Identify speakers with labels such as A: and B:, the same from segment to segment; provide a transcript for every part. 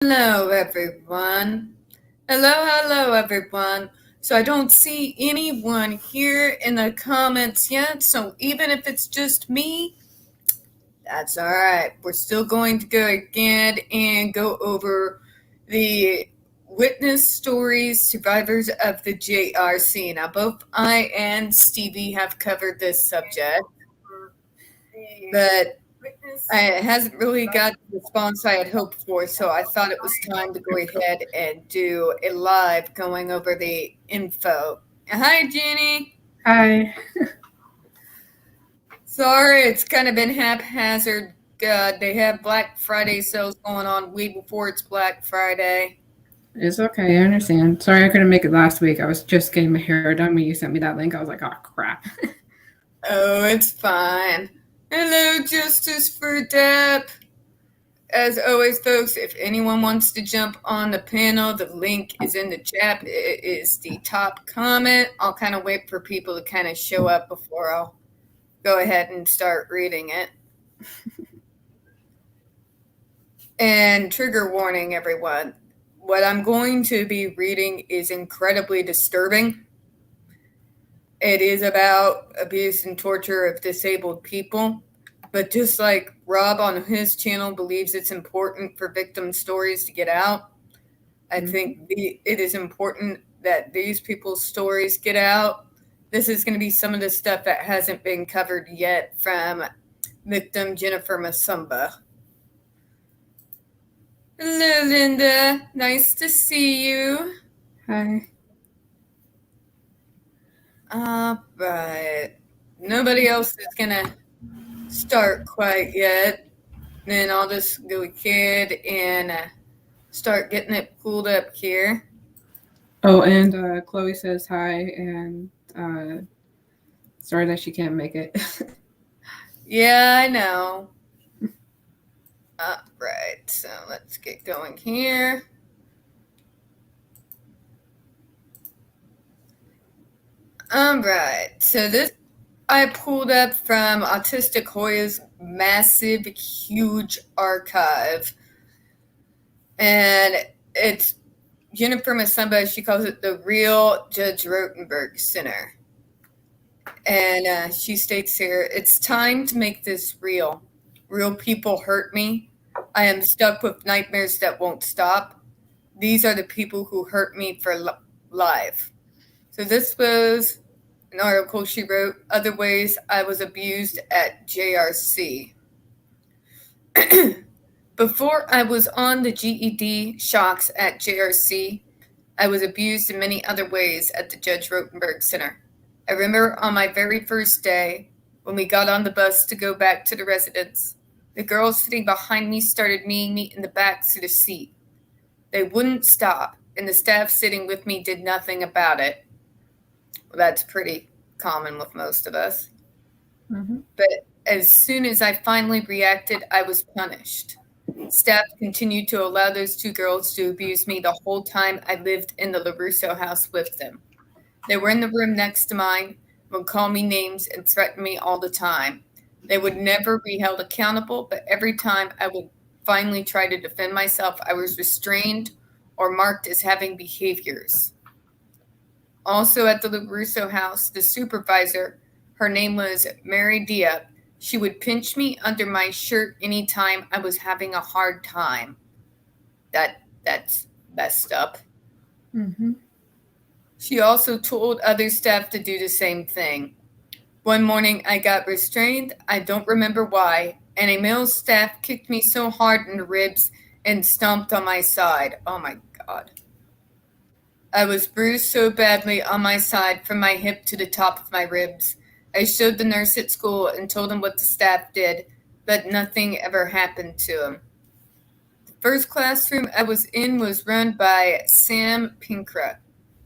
A: Hello, everyone. Hello, everyone. So I don't see anyone here in the comments yet, so even if it's just me, that's all right. We're still going to go again and go over the witness stories, survivors of the JRC. Now, both I and Stevie have covered this subject, but it hasn't really got the response I had hoped for, so I thought it was time to go ahead and do a live going over the info. Hi, Jeannie.
B: Hi.
A: Sorry, it's kind of been haphazard. They have Black Friday sales going on way before it's Black Friday.
B: It's okay. I understand. Sorry I couldn't make it last week. I was just getting my hair done when you sent me that link. I was like, oh, crap.
A: Oh, it's fine. Hello, Justice for Depp. As always, folks, if anyone wants to jump on the panel, the link is in the chat. It is the top comment. I'll kind of wait for people to kind of show up before I'll go ahead and start reading it. And trigger warning, everyone. What I'm going to be reading is incredibly disturbing. It is about abuse and torture of disabled people. But just like Rob on his channel believes it's important for victim stories to get out, I think it is important that these people's stories get out. This is going to be some of the stuff that hasn't been covered yet from victim Jennifer Masumba. Hello, Linda. Nice to see you.
B: Hi.
A: All right. Nobody else is going to start quite yet. Then I'll just go ahead and start getting it pulled up here.
B: Oh, and Chloe says hi, and sorry that she can't make it.
A: Yeah, I know. All right, so let's get going here. All right, so this I pulled up from Autistic Hoya's massive, huge archive. And it's Jennifer Masumba, she calls it the real Judge Rotenberg Center. And she states here, it's time to make this real. Real people hurt me. I am stuck with nightmares that won't stop. These are the people who hurt me for life. So this was an article she wrote, Other Ways I Was Abused at JRC. Before I was on the GED shocks at JRC, I was abused in many other ways at the Judge Rotenberg Center. I remember on my very first day, when we got on the bus to go back to the residence, the girls sitting behind me started kneeing me in the back to the seat. They wouldn't stop, and the staff sitting with me did nothing about it. Well, that's pretty common with most of us.
B: Mm-hmm.
A: But as soon as I finally reacted, I was punished. Staff continued to allow those two girls to abuse me the whole time I lived in the LaRusso house with them. They were in the room next to mine, would call me names and threaten me all the time. They would never be held accountable, but every time I would finally try to defend myself, I was restrained or marked as having behaviors. Also at the LaRusso house, the supervisor, her name was Mary Dia, she would pinch me under my shirt anytime I was having a hard time. That's messed up.
B: Mm-hmm.
A: She also told other staff to do the same thing. One morning I got restrained, I don't remember why, and a male staff kicked me so hard in the ribs and stomped on my side. Oh my God. I was bruised so badly on my side from my hip to the top of my ribs. I showed the nurse at school and told him what the staff did, but nothing ever happened to him. The first classroom I was in was run by Sam Pinkra.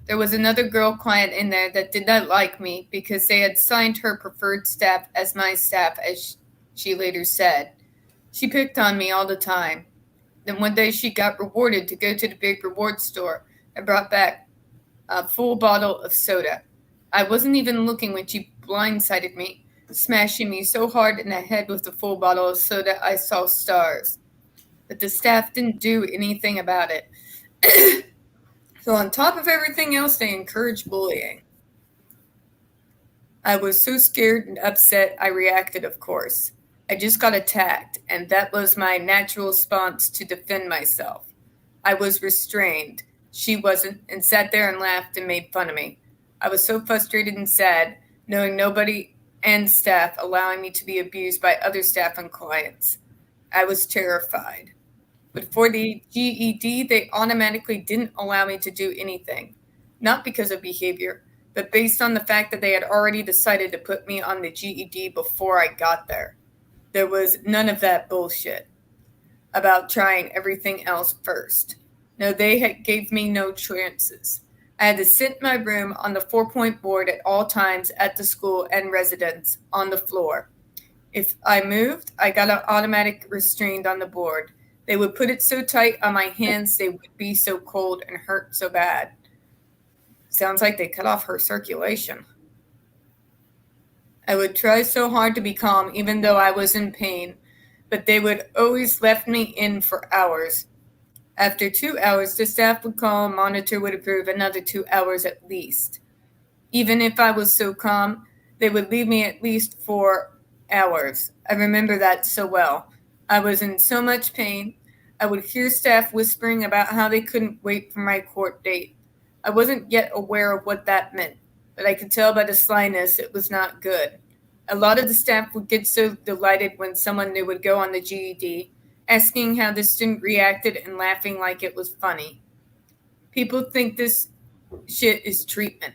A: There was another girl client in there that did not like me because they had signed her preferred staff as my staff, as she later said. She picked on me all the time. Then one day she got rewarded to go to the big reward store and brought back a full bottle of soda. I wasn't even looking when she blindsided me, smashing me so hard in the head with the full bottle of soda I saw stars. but the staff didn't do anything about it. So on top of everything else, they encouraged bullying. I was so scared and upset, I reacted, of course. I just got attacked, and that was my natural response to defend myself. I was restrained. She wasn't, and sat there and laughed and made fun of me. I was so frustrated and sad, knowing nobody and staff allowing me to be abused by other staff and clients. I was terrified. But for the GED, they automatically didn't allow me to do anything. Not because of behavior, but based on the fact that they had already decided to put me on the GED before I got there. There was none of that bullshit about trying everything else first. No, gave me no chances. I had to sit in my room on the 4-point board at all times at the school and residence on the floor. If I moved, I got an automatic restraint on the board. They would put it so tight on my hands they would be so cold and hurt so bad. Sounds like they cut off her circulation. I would try so hard to be calm even though I was in pain, but they would always left me in for hours. After 2 hours, the staff would call, monitor would approve another 2 hours at least. Even if I was so calm, they would leave me at least 4 hours. I remember that so well. I was in so much pain. I would hear staff whispering about how they couldn't wait for my court date. I wasn't yet aware of what that meant, but I could tell by the slyness it was not good. A lot of the staff would get so delighted when someone new would go on the GED, asking how the student reacted and laughing like it was funny. People think this shit is treatment,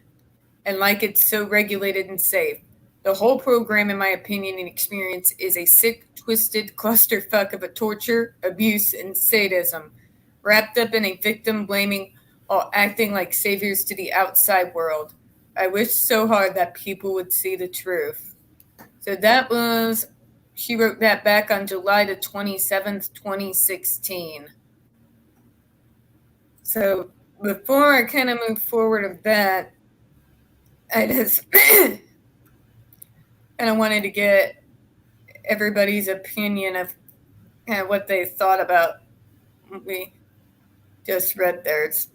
A: and like it's so regulated and safe. The whole program, in my opinion and experience, is a sick, twisted clusterfuck of a torture, abuse, and sadism, wrapped up in a victim blaming while acting like saviors to the outside world. I wish so hard that people would see the truth. So that was, she wrote that back on July the 27th, 2016. So before I kind of move forward of that, I just kind of wanted to get everybody's opinion of kind of what they thought about what we just read there. It's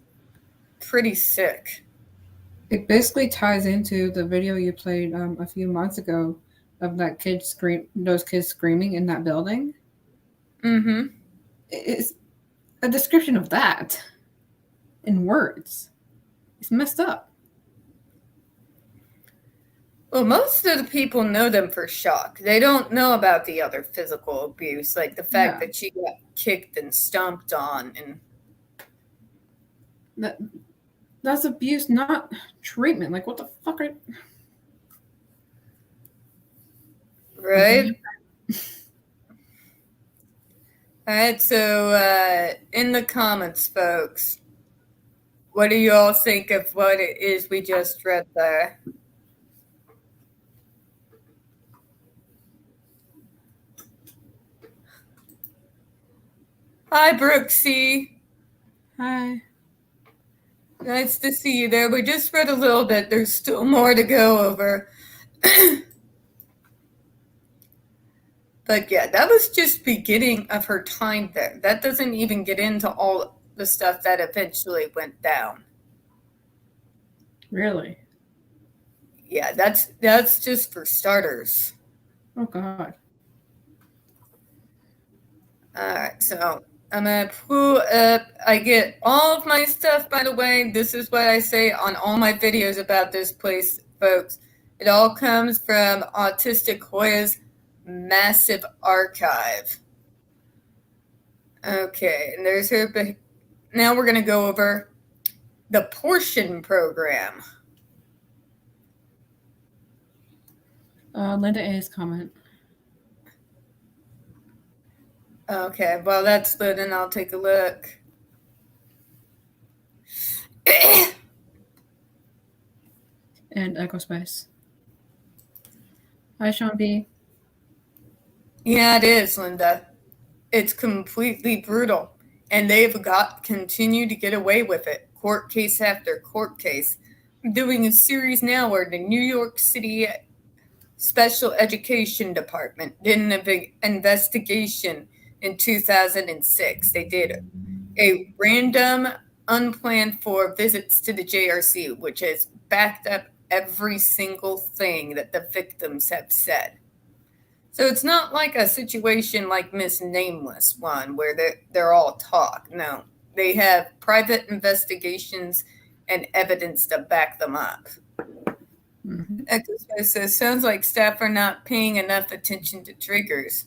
A: pretty sick.
B: It basically ties into the video you played a few months ago of that those kids screaming in that building.
A: Mm-hmm.
B: It's a description of that in words. It's messed up.
A: Well, most of the people know them for shock. They don't know about the other physical abuse, like the fact that she got kicked and stomped on.
B: And that's abuse, not treatment. Like, what the fuck are...
A: Right? All right, so in the comments, folks, what do you all think of what it is we just read there? Hi, Brooksy.
B: Hi.
A: Nice to see you there. We just read a little bit. There's still more to go over. But yeah, that was just beginning of her time there. That doesn't even get into all the stuff that eventually went down.
B: Really?
A: Yeah, that's just for starters.
B: Oh, God.
A: All right, so I'm going to pull up. I get all of my stuff, by the way. This is what I say on all my videos about this place, folks. It all comes from Autistic Hoya's massive archive. Okay, and there's her. Now we're going to go over the portion program.
B: Linda A's comment.
A: Okay, well, that's good, and I'll take a look.
B: And Echo Space. Hi, Sean B.
A: Yeah, it is, Linda. It's completely brutal, and they've continued to get away with it, court case after court case. I'm doing a series now where the New York City Special Education Department did an investigation in 2006. They did a random, unplanned for visits to the JRC, which has backed up every single thing that the victims have said. So it's not like a situation like Miss Nameless one where they're all talk. No, they have private investigations and evidence to back them up. Echo says, sounds like staff are not paying enough attention to triggers.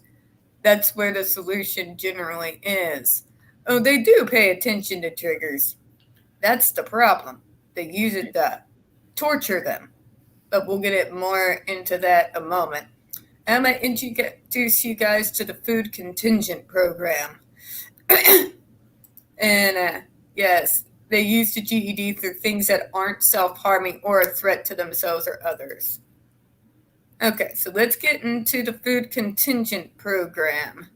A: That's where the solution generally is. Oh, they do pay attention to triggers. That's the problem. They use it to torture them. But we'll get it more into that in a moment. I'm going to introduce you guys to the food contingent program. And yes, they use the GED through things that aren't self-harming or a threat to themselves or others. Okay, so let's get into the food contingent program.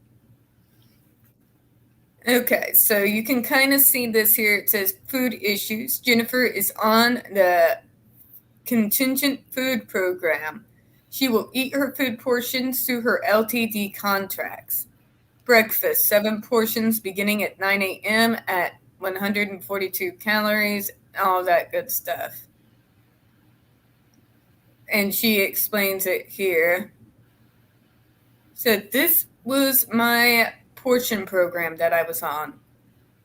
A: Okay, so you can kind of see this here. It says food issues. Jennifer is on the contingent food program. She will eat her food portions through her LTD contracts. Breakfast, 7 portions beginning at 9 a.m. at 142 calories, all that good stuff. And she explains it here. So this was my portion program that I was on.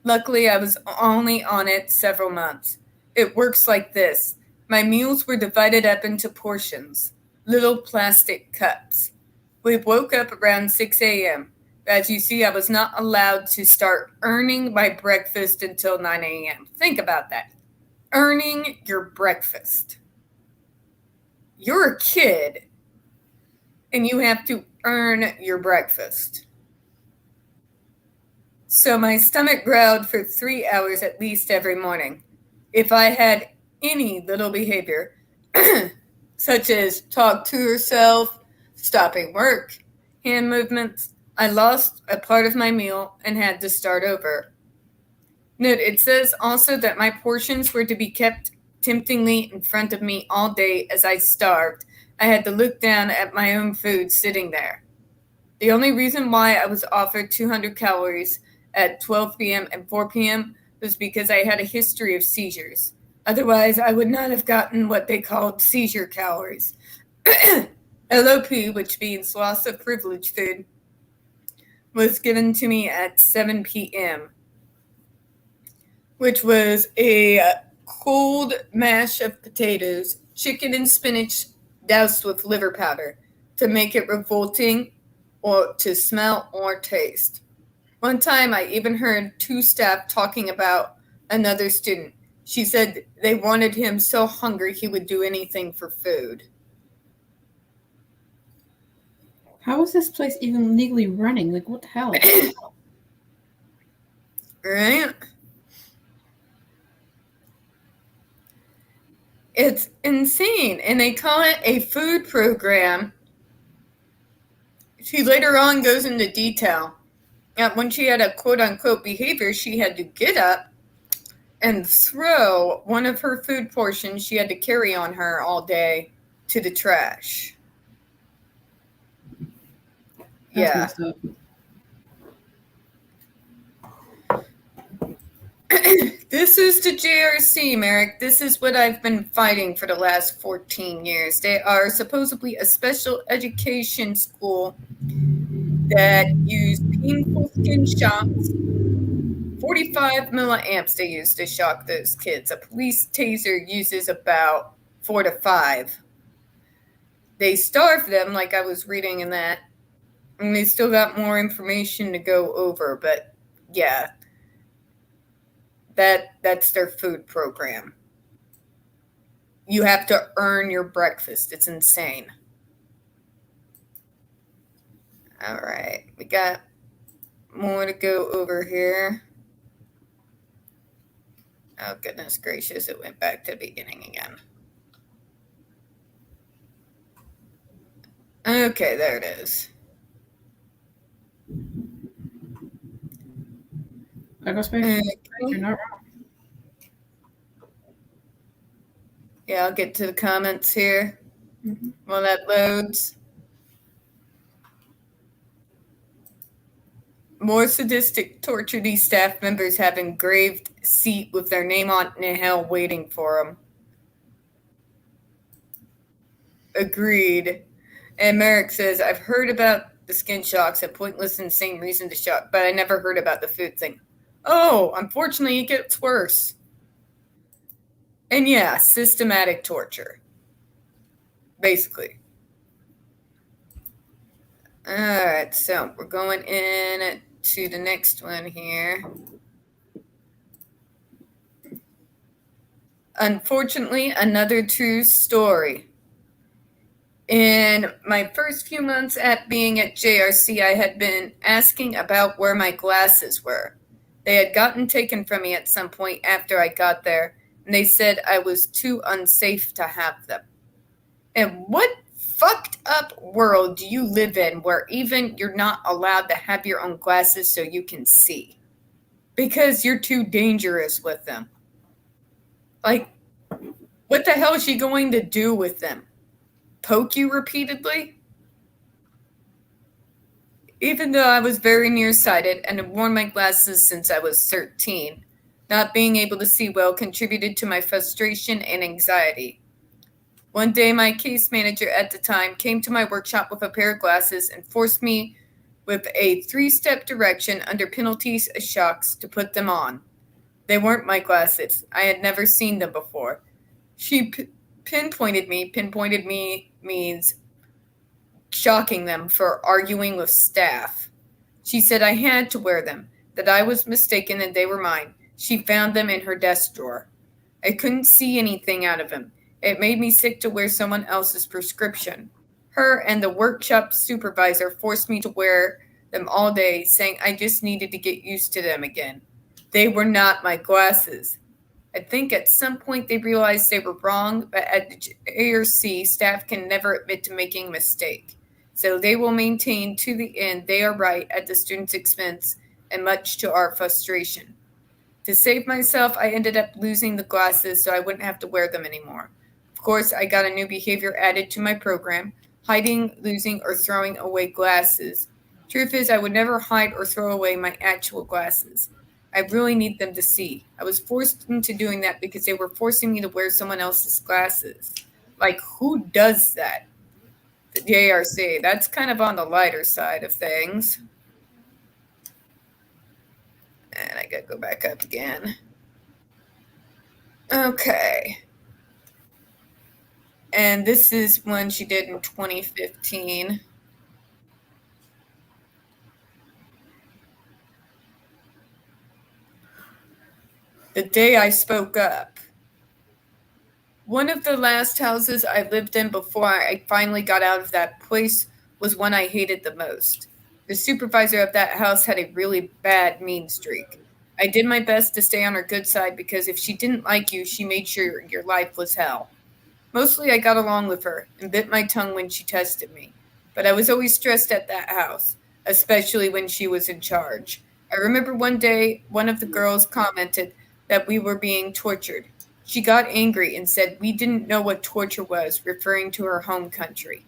A: Luckily, I was only on it several months. It works like this. My meals were divided up into portions, little plastic cups. We woke up around 6 a.m. As you see, I was not allowed to start earning my breakfast until 9 a.m. Think about that. Earning your breakfast. You're a kid, and you have to earn your breakfast. So my stomach growled for 3 hours at least every morning. If I had any little behavior, such as talk to herself, stopping work, hand movements, I lost a part of my meal and had to start over. Note, it says also that my portions were to be kept temptingly in front of me all day as I starved. I had to look down at my own food sitting there. The only reason why I was offered 200 calories at 12 p.m. and 4 p.m. was because I had a history of seizures. Otherwise, I would not have gotten what they called seizure calories. LOP, which means loss of privilege food, was given to me at 7 p.m., which was a cold mash of potatoes, chicken and spinach doused with liver powder to make it revolting or to smell or taste. One time I even heard 2 staff talking about another student. She said they wanted him so hungry he would do anything for food.
B: How is this place even legally running? Like, what the hell?
A: Right? It's insane. And they call it a food program. She later on goes into detail. When she had a quote-unquote behavior, she had to get up and throw one of her food portions she had to carry on her all day to the trash.
B: That's messed up.
A: This is the JRC, Merrick. This is what I've been fighting for the last 14 years. They are supposedly a special education school that use painful skin shocks. 45 milliamps they use to shock those kids. A police taser uses about 4 to 5. They starve them, like I was reading in that, and they still got more information to go over, but yeah. That's their food program. You have to earn your breakfast. It's insane. All right. We got more to go over here. Oh, goodness gracious. It went back to the beginning again. Okay, there it is.
B: You're not wrong.
A: Yeah, I'll get to the comments here while that loads. More sadistic, torture these staff members have engraved seat with their name on it in hell waiting for them. Agreed. And Merrick says, I've heard about the skin shocks, a pointless, insane reason to shock, but I never heard about the food thing. Oh, unfortunately, it gets worse. And yeah, systematic torture. Basically. Alright, so we're going in to the next one here. Unfortunately, another true story. In my first few months at being at JRC, I had been asking about where my glasses were. They had gotten taken from me at some point after I got there, and they said I was too unsafe to have them. And what fucked up world do you live in where even you're not allowed to have your own glasses so you can see? Because you're too dangerous with them. Like, what the hell is she going to do with them? Poke you repeatedly? Even though I was very nearsighted and had worn my glasses since I was 13, not being able to see well contributed to my frustration and anxiety. One day, my case manager at the time came to my workshop with a pair of glasses and forced me, with a 3-step direction under penalties of shocks, to put them on. They weren't my glasses. I had never seen them before. She pinpointed me means shocking them for arguing with staff. She said I had to wear them, that I was mistaken and they were mine. She found them in her desk drawer. I couldn't see anything out of them. It made me sick to wear someone else's prescription. Her and the workshop supervisor forced me to wear them all day, saying I just needed to get used to them again. They were not my glasses. I think at some point they realized they were wrong, but at the JRC, staff can never admit to making a mistake. So they will maintain to the end they are right at the student's expense and much to our frustration. To save myself, I ended up losing the glasses so I wouldn't have to wear them anymore. Of course, I got a new behavior added to my program, hiding, losing, or throwing away glasses. Truth is, I would never hide or throw away my actual glasses. I really need them to see. I was forced into doing that because they were forcing me to wear someone else's glasses. Like, who does that? The JRC. That's kind of on the lighter side of things. And I gotta go back up again. Okay. And this is one she did in 2015. The day I spoke up. One of the last houses I lived in before I finally got out of that place was one I hated the most. The supervisor of that house had a really bad mean streak. I did my best to stay on her good side because if she didn't like you, she made sure your life was hell. Mostly I got along with her and bit my tongue when she tested me, but I was always stressed at that house, especially when she was in charge. I remember one day one of the girls commented that we were being tortured. She got angry and said we didn't know what torture was, referring to her home country.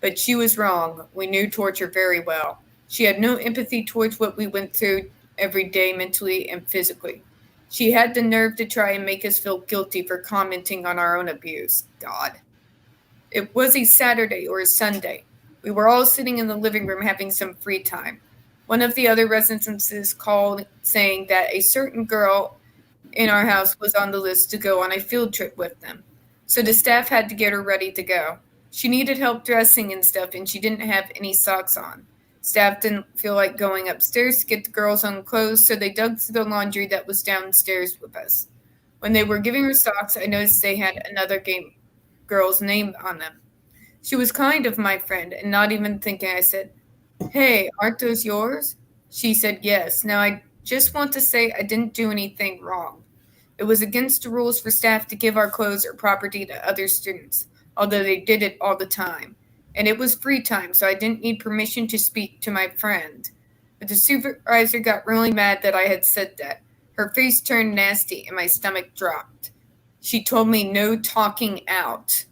A: But she was wrong. We knew torture very well. She had no empathy towards what we went through every day mentally and physically. She had the nerve to try and make us feel guilty for commenting on our own abuse. God. It was a Saturday or a Sunday. We were all sitting in the living room having some free time. One of the other residents called saying that a certain girl in our house was on the list to go on a field trip with them. So the staff had to get her ready to go. She needed help dressing and stuff, and she didn't have any socks on. Staff didn't feel like going upstairs to get the girls on clothes, so they dug through the laundry that was downstairs with us. When they were giving her socks, I noticed they had another girl's name on them. She was kind of my friend, and not even thinking, I said, "Hey, aren't those yours?" She said yes. Now, I just want to say I didn't do anything wrong. It was against the rules for staff to give our clothes or property to other students, although they did it all the time. And it was free time, so I didn't need permission to speak to my friend. But the supervisor got really mad that I had said that. Her face turned nasty and my stomach dropped. She told me no talking out.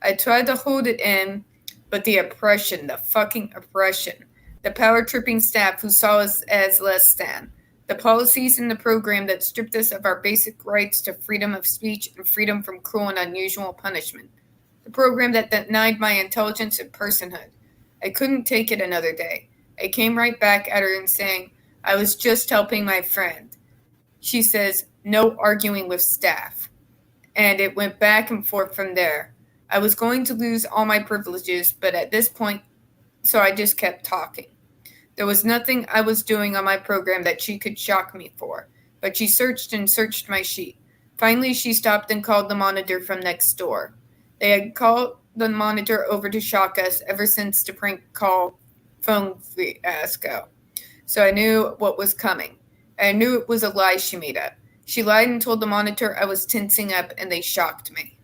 A: I tried to hold it in, but the oppression, the fucking oppression. the power-tripping staff who saw us as less than, the policies in the program that stripped us of our basic rights to freedom of speech and freedom from cruel and unusual punishment, the program that denied my intelligence and personhood. I couldn't take it another day. I came right back at her and saying, I was just helping my friend. She says, no arguing with staff. And it went back and forth from there. I was going to lose all my privileges, but at this point, so I just kept talking. There was nothing I was doing on my program that she could shock me for, but she searched and searched my sheet. Finally, she stopped and called the monitor from next door. They had called the monitor over to shock us ever since the prank call phone fiasco. So I knew what was coming. I knew it was a lie she made up. She lied and told the monitor I was tensing up, and they shocked me.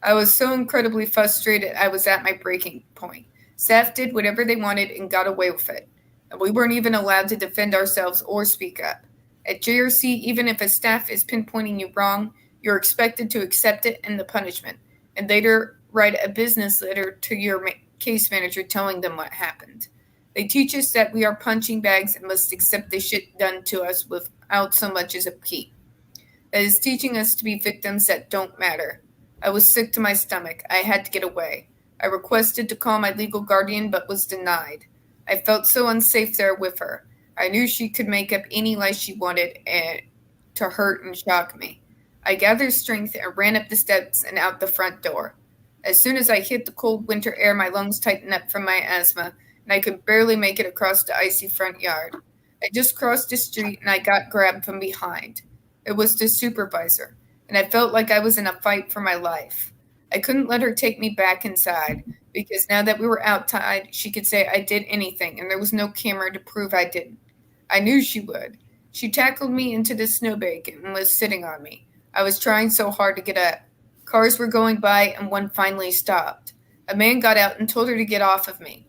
A: I was so incredibly frustrated I was at my breaking point. Staff did whatever they wanted and got away with it. And we weren't even allowed to defend ourselves or speak up. At JRC, even if a staff is pinpointing you wrong, you're expected to accept it and the punishment, and later write a business letter to your case manager telling them what happened. They teach us that we are punching bags and must accept the shit done to us without so much as a peep. That is teaching us to be victims that don't matter. I was sick to my stomach. I had to get away. I requested to call my legal guardian, but was denied. I felt so unsafe there with her. I knew she could make up any lie she wanted to hurt and shock me. I gathered strength and ran up the steps and out the front door. As soon as I hit the cold winter air, my lungs tightened up from my asthma, and I could barely make it across the icy front yard. I just crossed the street, and I got grabbed from behind. It was the supervisor, and I felt like I was in a fight for my life. I couldn't let her take me back inside, because now that we were outside, she could say I did anything, and there was no camera to prove I didn't. I knew she would. She tackled me into the snowbank and was sitting on me. I was trying so hard to get up. Cars were going by, and one finally stopped. A man got out and told her to get off of me.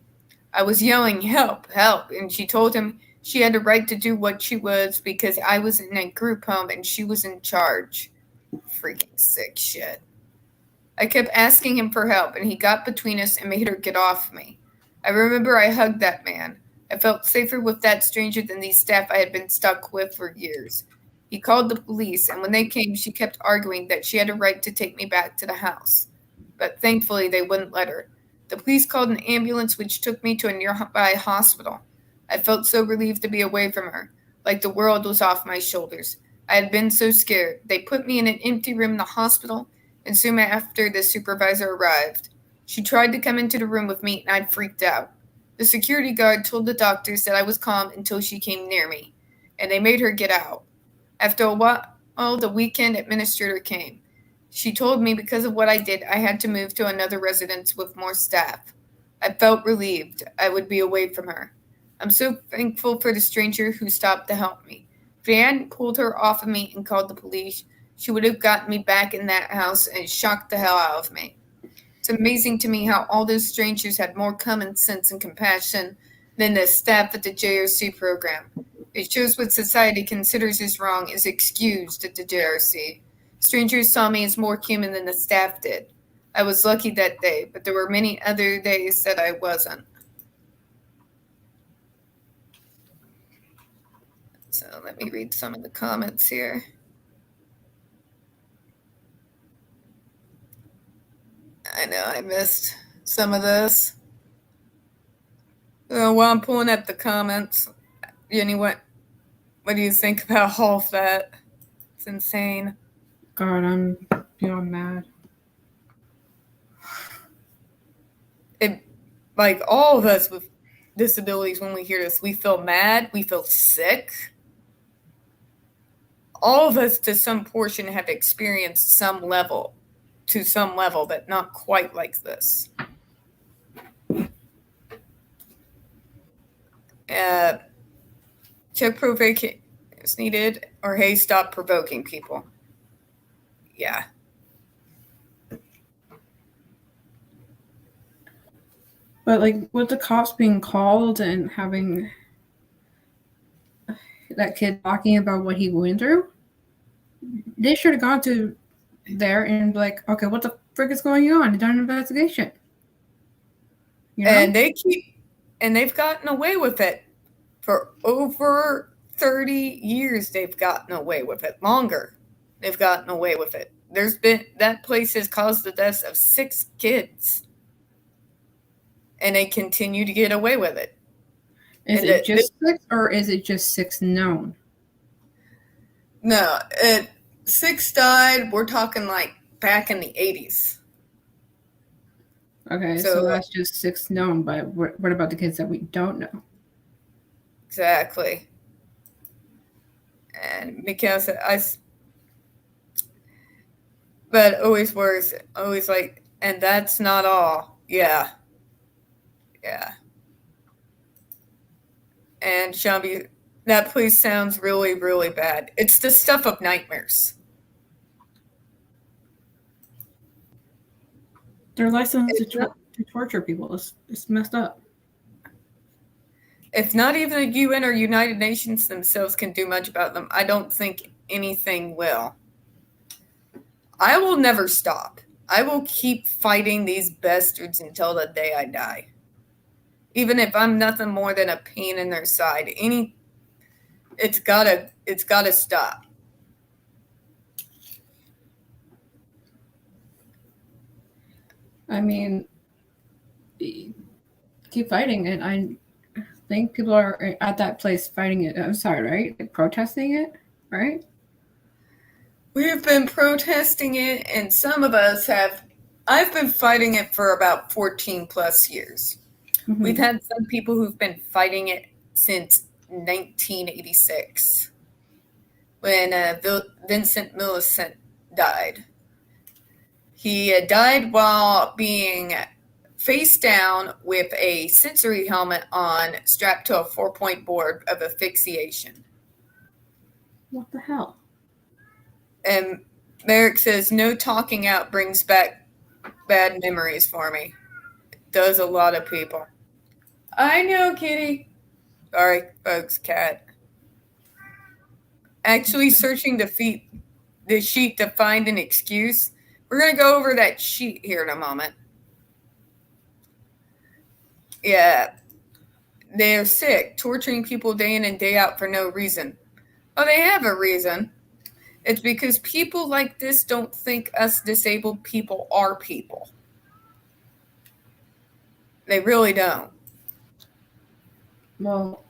A: I was yelling, help, help, and she told him she had a right to do what she was because I was in a group home and she was in charge. Freaking sick shit. I kept asking him for help, and he got between us and made her get off me. I remember I hugged that man. I felt safer with that stranger than these staff I had been stuck with for years. He called the police, and when they came, she kept arguing that she had a right to take me back to the house. But thankfully, they wouldn't let her. The police called an ambulance, which took me to a nearby hospital. I felt so relieved to be away from her, like the world was off my shoulders. I had been so scared. They put me in an empty room in the hospital, and soon after, the supervisor arrived. She tried to come into the room with me, and I'd freaked out. The security guard told the doctors that I was calm until she came near me, and they made her get out. After a while, the weekend administrator came. She told me because of what I did, I had to move to another residence with more staff. I felt relieved I would be away from her. I'm so thankful for the stranger who stopped to help me. If he hadn't pulled her off of me and called the police, she would have gotten me back in that house and shocked the hell out of me. It's amazing to me how all those strangers had more common sense and compassion than the staff at the JRC program. It shows what society considers as wrong is excused at the JRC. Strangers saw me as more human than the staff did. I was lucky that day, but there were many other days that I wasn't. So let me read some of the comments here. I know I missed some of this. While I'm pulling up the comments, what do you think about all of that? It's insane.
B: God, I'm beyond mad.
A: Like all of us with disabilities, when we hear this, we feel mad, we feel sick. All of us, to some portion, have experienced some level, but not quite like this. Check provoking is needed, or hey, stop provoking people. Yeah.
B: But like with the cops being called and having that kid talking about what he went through, they should have gone to there and be like, okay, what the frick is going on? Done an investigation.
A: You know? And they keep And they've gotten away with it for over 30 years. They've gotten away with it. Longer. They've gotten away with it. That place has caused the deaths of 6 kids. And they continue to get away with it.
B: Is it just 6 or is it just 6 known?
A: No, 6 died. We're talking like back in the 80s.
B: Okay, so that's just 6 known, but what about the kids that we don't know?
A: Exactly. And because but always worse, always like, and that's not all. Yeah. And Shelby, that place sounds really, really bad. It's the stuff of nightmares.
B: They're licensed to torture people. It's messed up.
A: If not even the UN or United Nations themselves can do much about them, I don't think anything will. I will never stop. I will keep fighting these bastards until the day I die. Even if I'm nothing more than a pain in their side. It's gotta stop.
B: I mean, keep fighting it. I think people are at that place fighting it. I'm sorry, right? Like protesting it, right?
A: We've been protesting it, and some of us have. I've been fighting it for about 14 plus years. Mm-hmm. We've had some people who've been fighting it since 1986, when Vincent Millicent died. He died while being face down with a sensory helmet on, strapped to a 4-point board of asphyxiation.
B: What the hell?
A: And Merrick says, no talking out brings back bad memories for me. It does a lot of people. I know, Kitty. Sorry, folks, cat. Actually searching the sheet to find an excuse. We're going to go over that sheet here in a moment. Yeah. They're sick, torturing people day in and day out for no reason. Oh, they have a reason. It's because people like this don't think us disabled people are people. They really don't.
B: Well,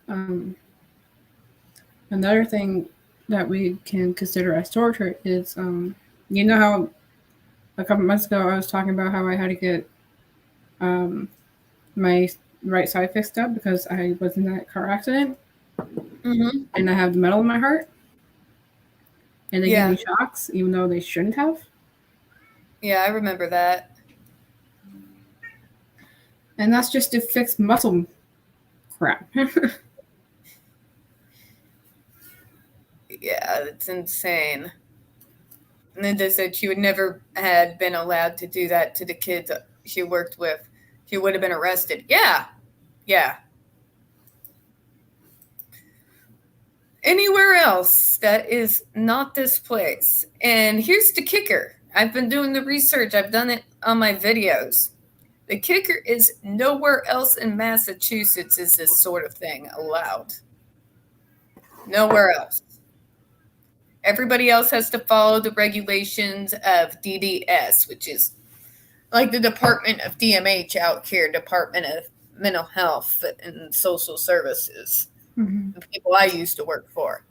B: another thing that we can consider as torture is, you know how a couple months ago I was talking about how I had to get my right side fixed up because I was in that car accident, and I have the metal in my heart, and they gave me shocks even though they shouldn't have.
A: Yeah, I remember that.
B: And that's just to fix muscle crap.
A: Yeah, it's insane. Linda said she would never had been allowed to do that to the kids she worked with. She would have been arrested. Yeah. Anywhere else that is not this place. And here's the kicker. I've been doing the research. I've done it on my videos. The kicker is nowhere else in Massachusetts is this sort of thing allowed. Nowhere else. Everybody else has to follow the regulations of DDS, which is like the Department of DMH out here, Department of Mental Health and Social Services, the people I used to work for.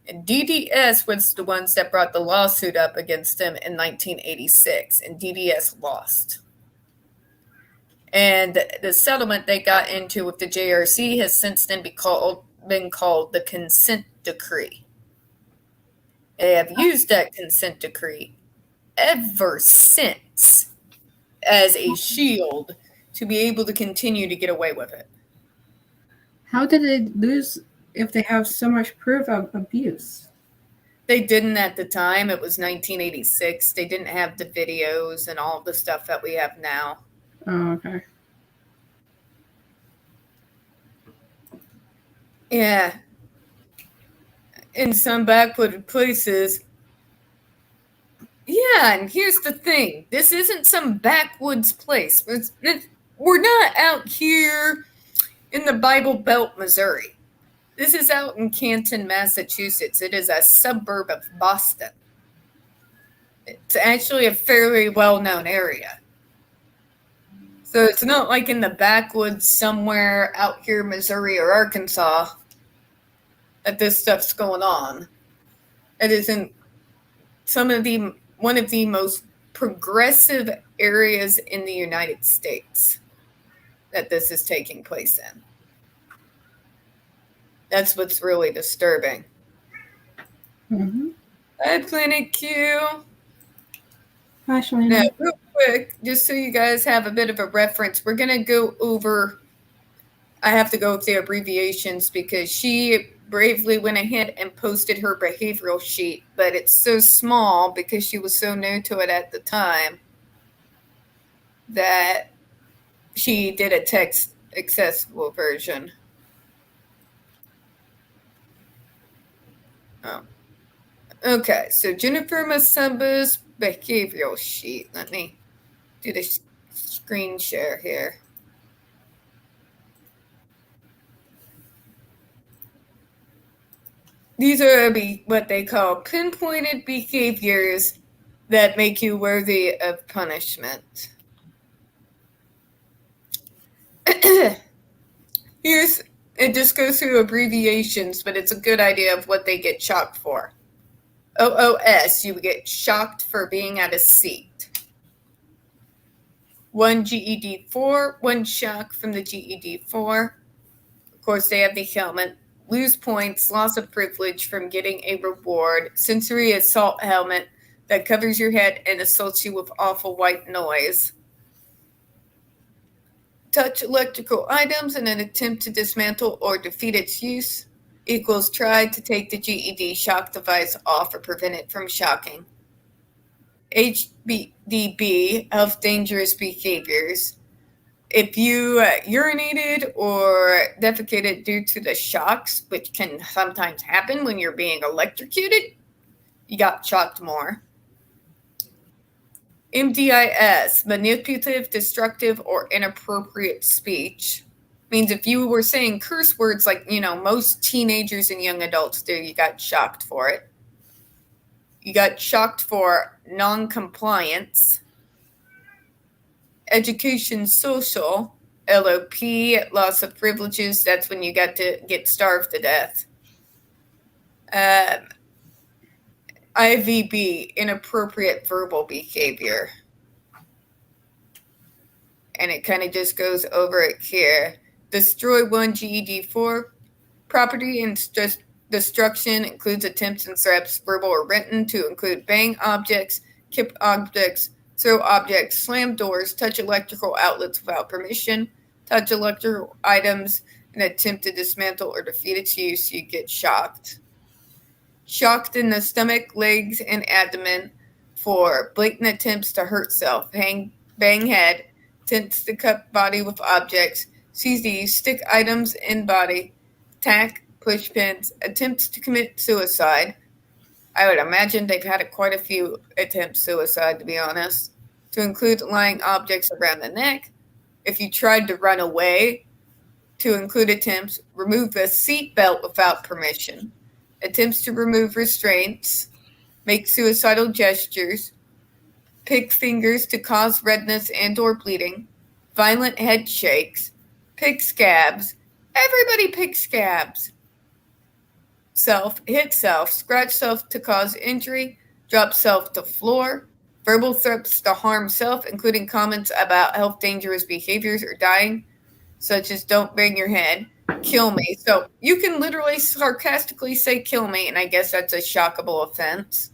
A: And DDS was the ones that brought the lawsuit up against them in 1986, and DDS lost. And the settlement they got into with the JRC has since then been called the Consent Decree. They have used that consent decree ever since as a shield to be able to continue to get away with it.
B: How did they lose if they have so much proof of abuse?
A: They didn't at the time. It was 1986. They didn't have the videos and all the stuff that we have now.
B: Oh, okay.
A: Yeah. In some backwood places. Yeah, and here's the thing. This isn't some backwoods place. We're not out here in the Bible Belt, Missouri. This is out in Canton, Massachusetts. It is a suburb of Boston. It's actually a fairly well-known area. So it's not like in the backwoods somewhere out here, Missouri or Arkansas, that this stuff's going on. It is in one of the most progressive areas in the United States that this is taking place in. That's what's really disturbing.
B: Mm-hmm.
A: Hi, Planet Q.
B: Hi, Shalina.
A: Now, real quick, just so you guys have a bit of a reference, we're going to go over, I have to go with the abbreviations because she bravely went ahead and posted her behavioral sheet, but it's so small because she was so new to it at the time that she did a text accessible version. Oh. Okay, so Jennifer Masamba's behavioral sheet. Let me do the screen share here. These are what they call pinpointed behaviors that make you worthy of punishment. It just goes through abbreviations, but it's a good idea of what they get shocked for. OOS, you get shocked for being at a seat. 1 GED 4, 1 shock from the GED 4. Of course, they have the helmet. Lose points, loss of privilege from getting a reward. Sensory assault helmet that covers your head and assaults you with awful white noise. Touch electrical items in an attempt to dismantle or defeat its use equals try to take the GED shock device off or prevent it from shocking. HDB, health dangerous behaviors. If you urinated or defecated due to the shocks, which can sometimes happen when you're being electrocuted, you got shocked more. MDIS, manipulative, destructive, or inappropriate speech. Means if you were saying curse words like, most teenagers and young adults do, you got shocked for it. You got shocked for non-compliance. Education social, LOP, loss of privileges, that's when you got to get starved to death. IVB, inappropriate verbal behavior. And it kind of just goes over it here. Destroy 1 GED 4. Property and destruction includes attempts and threats, verbal or written, to include bang objects, kick objects, throw objects, slam doors, touch electrical outlets without permission, touch electrical items, and attempt to dismantle or defeat its use, you get shocked. Shocked in the stomach, legs, and abdomen for blatant attempts to hurt self, bang head, attempts to cut body with objects, CZ, stick items in body, attack, push pins, attempts to commit suicide. I would imagine they've had quite a few attempts suicide, to be honest, to include lying objects around the neck. If you tried to run away, to include attempts, remove the seat belt without permission, attempts to remove restraints, make suicidal gestures, pick fingers to cause redness and or bleeding, violent head shakes, pick scabs. Everybody picks scabs. Self, hit self, scratch self to cause injury, drop self to floor, verbal threats to harm self, including comments about health dangerous behaviors or dying, such as don't bang your head, kill me. So you can literally sarcastically say kill me, and I guess that's a shockable offense.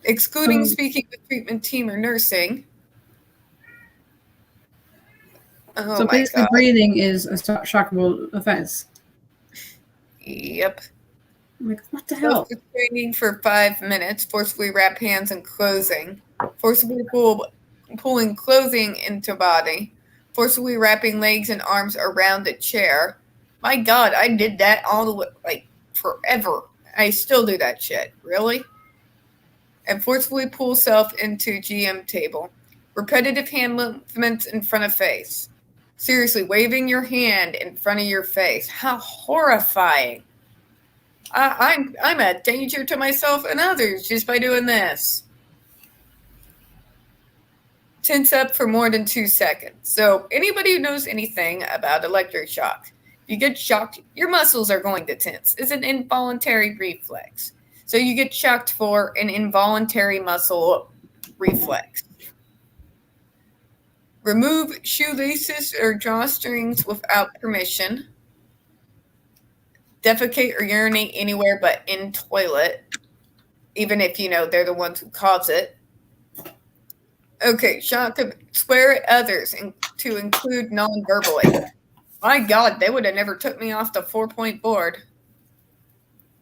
A: Excluding speaking with treatment team or nursing. Oh,
B: so basically, breathing is a shockable offense.
A: Yep.
B: Like, what the hell?
A: Training for 5 minutes, forcibly wrap hands in clothing, forcibly pulling clothing into body, forcibly wrapping legs and arms around a chair. My God, I did that all the way, like, forever. I still do that shit. Really? And forcibly pull self into GM table. Repetitive hand movements in front of face. Seriously, waving your hand in front of your face. How horrifying. I'm a danger to myself and others just by doing this. Tense up for more than 2 seconds. So anybody who knows anything about electric shock, if you get shocked, your muscles are going to tense. It's an involuntary reflex. So you get shocked for an involuntary muscle reflex. Remove shoelaces or drawstrings without permission. Defecate or urinate anywhere but in toilet, even if you know they're the ones who cause it. Okay, shock to swear at others and to include non-verbally. My God, they would have never took me off the 4-point board.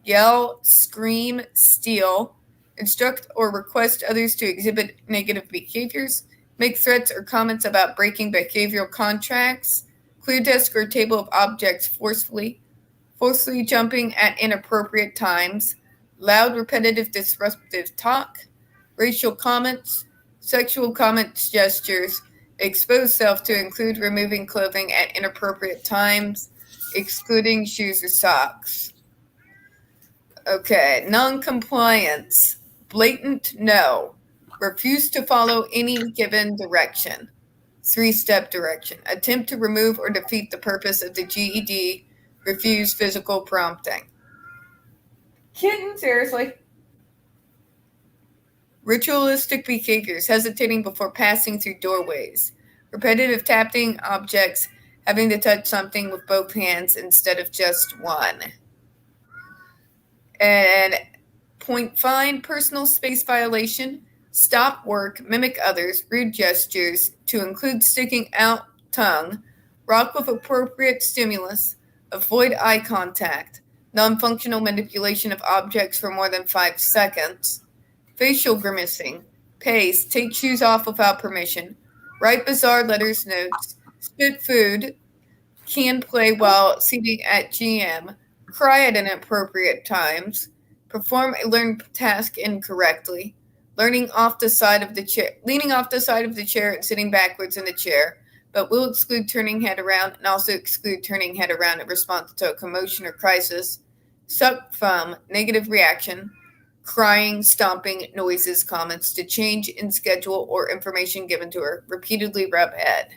A: Yell, scream, steal, instruct or request others to exhibit negative behaviors, make threats or comments about breaking behavioral contracts, clear desk or table of objects forcefully jumping at inappropriate times, loud, repetitive, disruptive talk, racial comments, sexual comments, gestures, expose self to include removing clothing at inappropriate times, excluding shoes or socks. Okay, non-compliance, blatant no, refuse to follow any given direction, 3-step direction, attempt to remove or defeat the purpose of the GED, refuse physical prompting. Kitten, seriously. Ritualistic behaviors, hesitating before passing through doorways, repetitive tapping objects, having to touch something with both hands instead of just one. And point fine, personal space violation, stop work, mimic others, rude gestures, to include sticking out tongue, rock with appropriate stimulus, avoid eye contact, non-functional manipulation of objects for more than 5 seconds, facial grimacing, pace, take shoes off without permission, write bizarre letters, notes, spit food, can play while seated at GM, cry at inappropriate times, perform a learned task incorrectly, leaning off the side of the chair and sitting backwards in the chair, but will exclude turning head around and also exclude turning head around in response to a commotion or crisis, suck thumb, negative reaction, crying, stomping, noises, comments to change in schedule or information given to her, repeatedly rub head.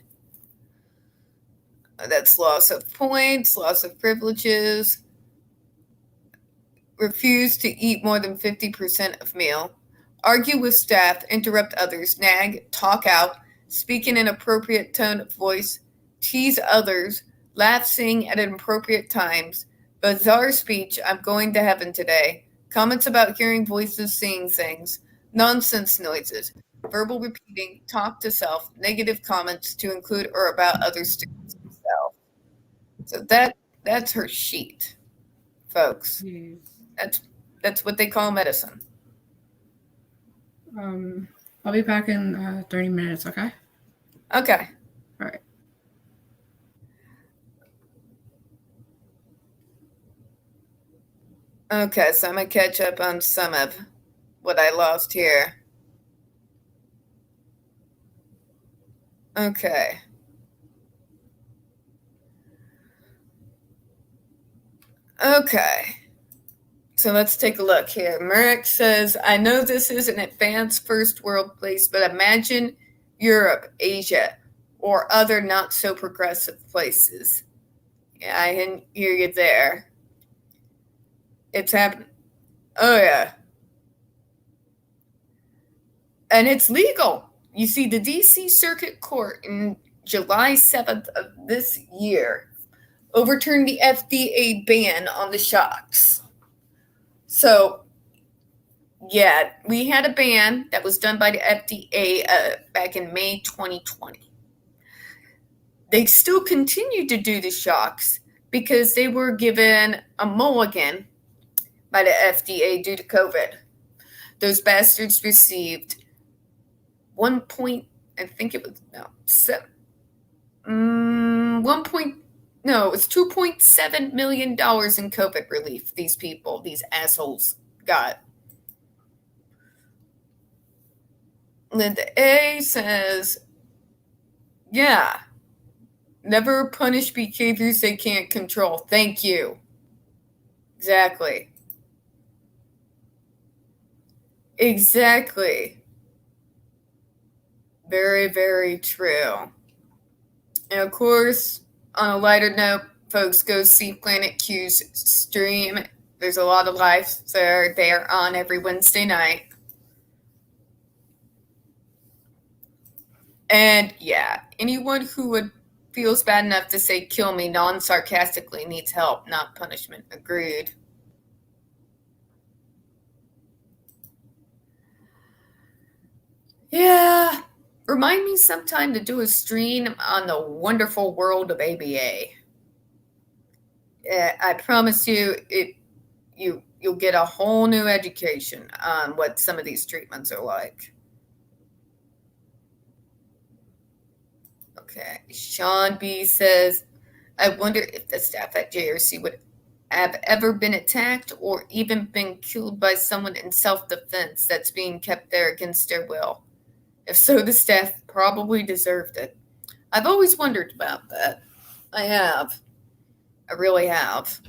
A: That's loss of points, loss of privileges, refuse to eat more than 50% of meal, argue with staff, interrupt others, nag, talk out, speak in an appropriate tone of voice, tease others, laugh, sing at inappropriate times, bizarre speech, I'm going to heaven today, comments about hearing voices, seeing things, nonsense noises, verbal repeating, talk to self, negative comments to include or about others to self. So that's her sheet, folks.
B: Yes.
A: That's what they call medicine.
B: I'll be back in 30 minutes, okay?
A: Okay.
B: All right.
A: Okay, so I'm going to catch up on some of what I lost here. Okay. Okay. So let's take a look here. Merrick says, I know this is an advanced first world place, but imagine Europe, Asia, or other not so progressive places. Yeah, I didn't hear you there. It's happening. Oh, yeah. And it's legal. You see, the D.C. Circuit Court in July 7th of this year overturned the FDA ban on the shocks. So, yeah, we had a ban that was done by the FDA back in May 2020. They still continued to do the shocks because they were given a mulligan by the FDA due to COVID. Those bastards received it's $2.7 million in COVID relief these people, these assholes, got. Linda A says, yeah, Never punish behaviors they can't control. Thank you. Exactly. Exactly. Very, very true. And of course, on a lighter note, folks, go see Planet Q's stream. There's a lot of lives there. They are on every Wednesday night. And yeah, anyone who feels bad enough to say kill me non-sarcastically needs help, not punishment. Agreed. Yeah. Remind me sometime to do a stream on the wonderful world of ABA. I promise you, you'll get a whole new education on what some of these treatments are like. Okay, Sean B says, I wonder if the staff at JRC would have ever been attacked or even been killed by someone in self-defense that's being kept there against their will. If so, the staff probably deserved it. I've always wondered about that. I have. I really have.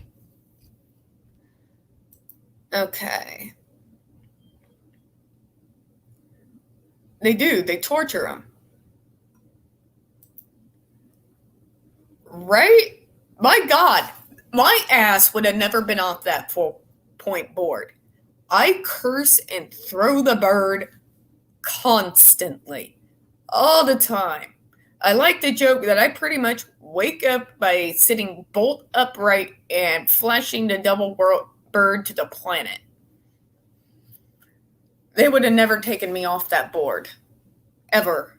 A: Okay. They do. They torture them. Right? My God. My ass would have never been off that 4-point board. I curse and throw the bird constantly. All the time. I like to joke that I pretty much wake up by sitting bolt upright and flashing the double bird to the planet. They would have never taken me off that board. Ever.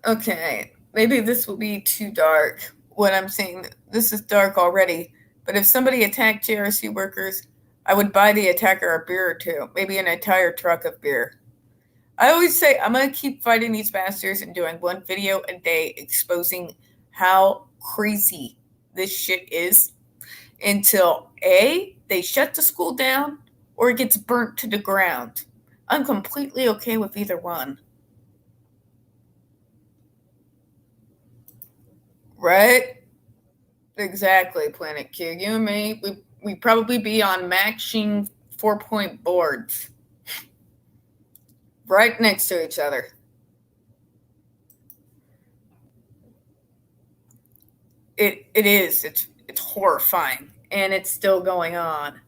A: Okay, maybe this will be too dark. What I'm saying, this is dark already. But if somebody attacked JRC workers, I would buy the attacker a beer or two. Maybe an entire truck of beer. I always say I'm going to keep fighting these bastards and doing one video a day exposing how crazy this shit is until A, they shut the school down, or it gets burnt to the ground. I'm completely okay with either one. Right? Exactly, Planet Q. You and me, we probably be on matching 4-point boards. Right next to each other. It is. It's horrifying. And it's still going on.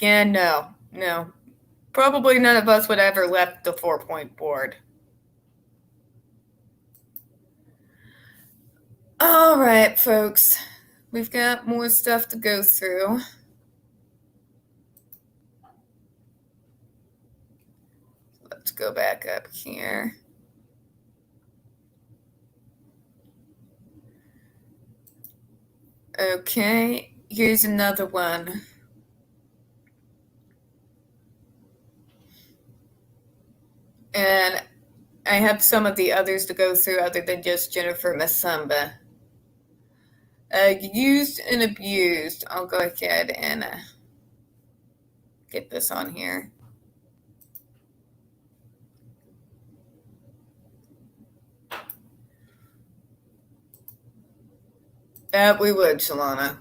A: Yeah, no. Probably none of us would ever left the 4-point board. All right, folks. We've got more stuff to go through. Let's go back up here. Okay, here's another one. And I have some of the others to go through other than just Jennifer Masamba. Used and abused. I'll go ahead and get this on here. We would, Shalana.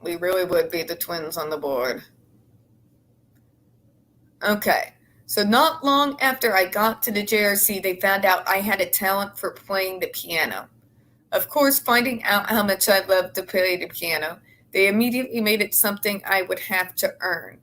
A: We really would be the twins on the board. Okay. So not long after I got to the JRC, they found out I had a talent for playing the piano. Of course, finding out how much I loved to play the piano, they immediately made it something I would have to earn.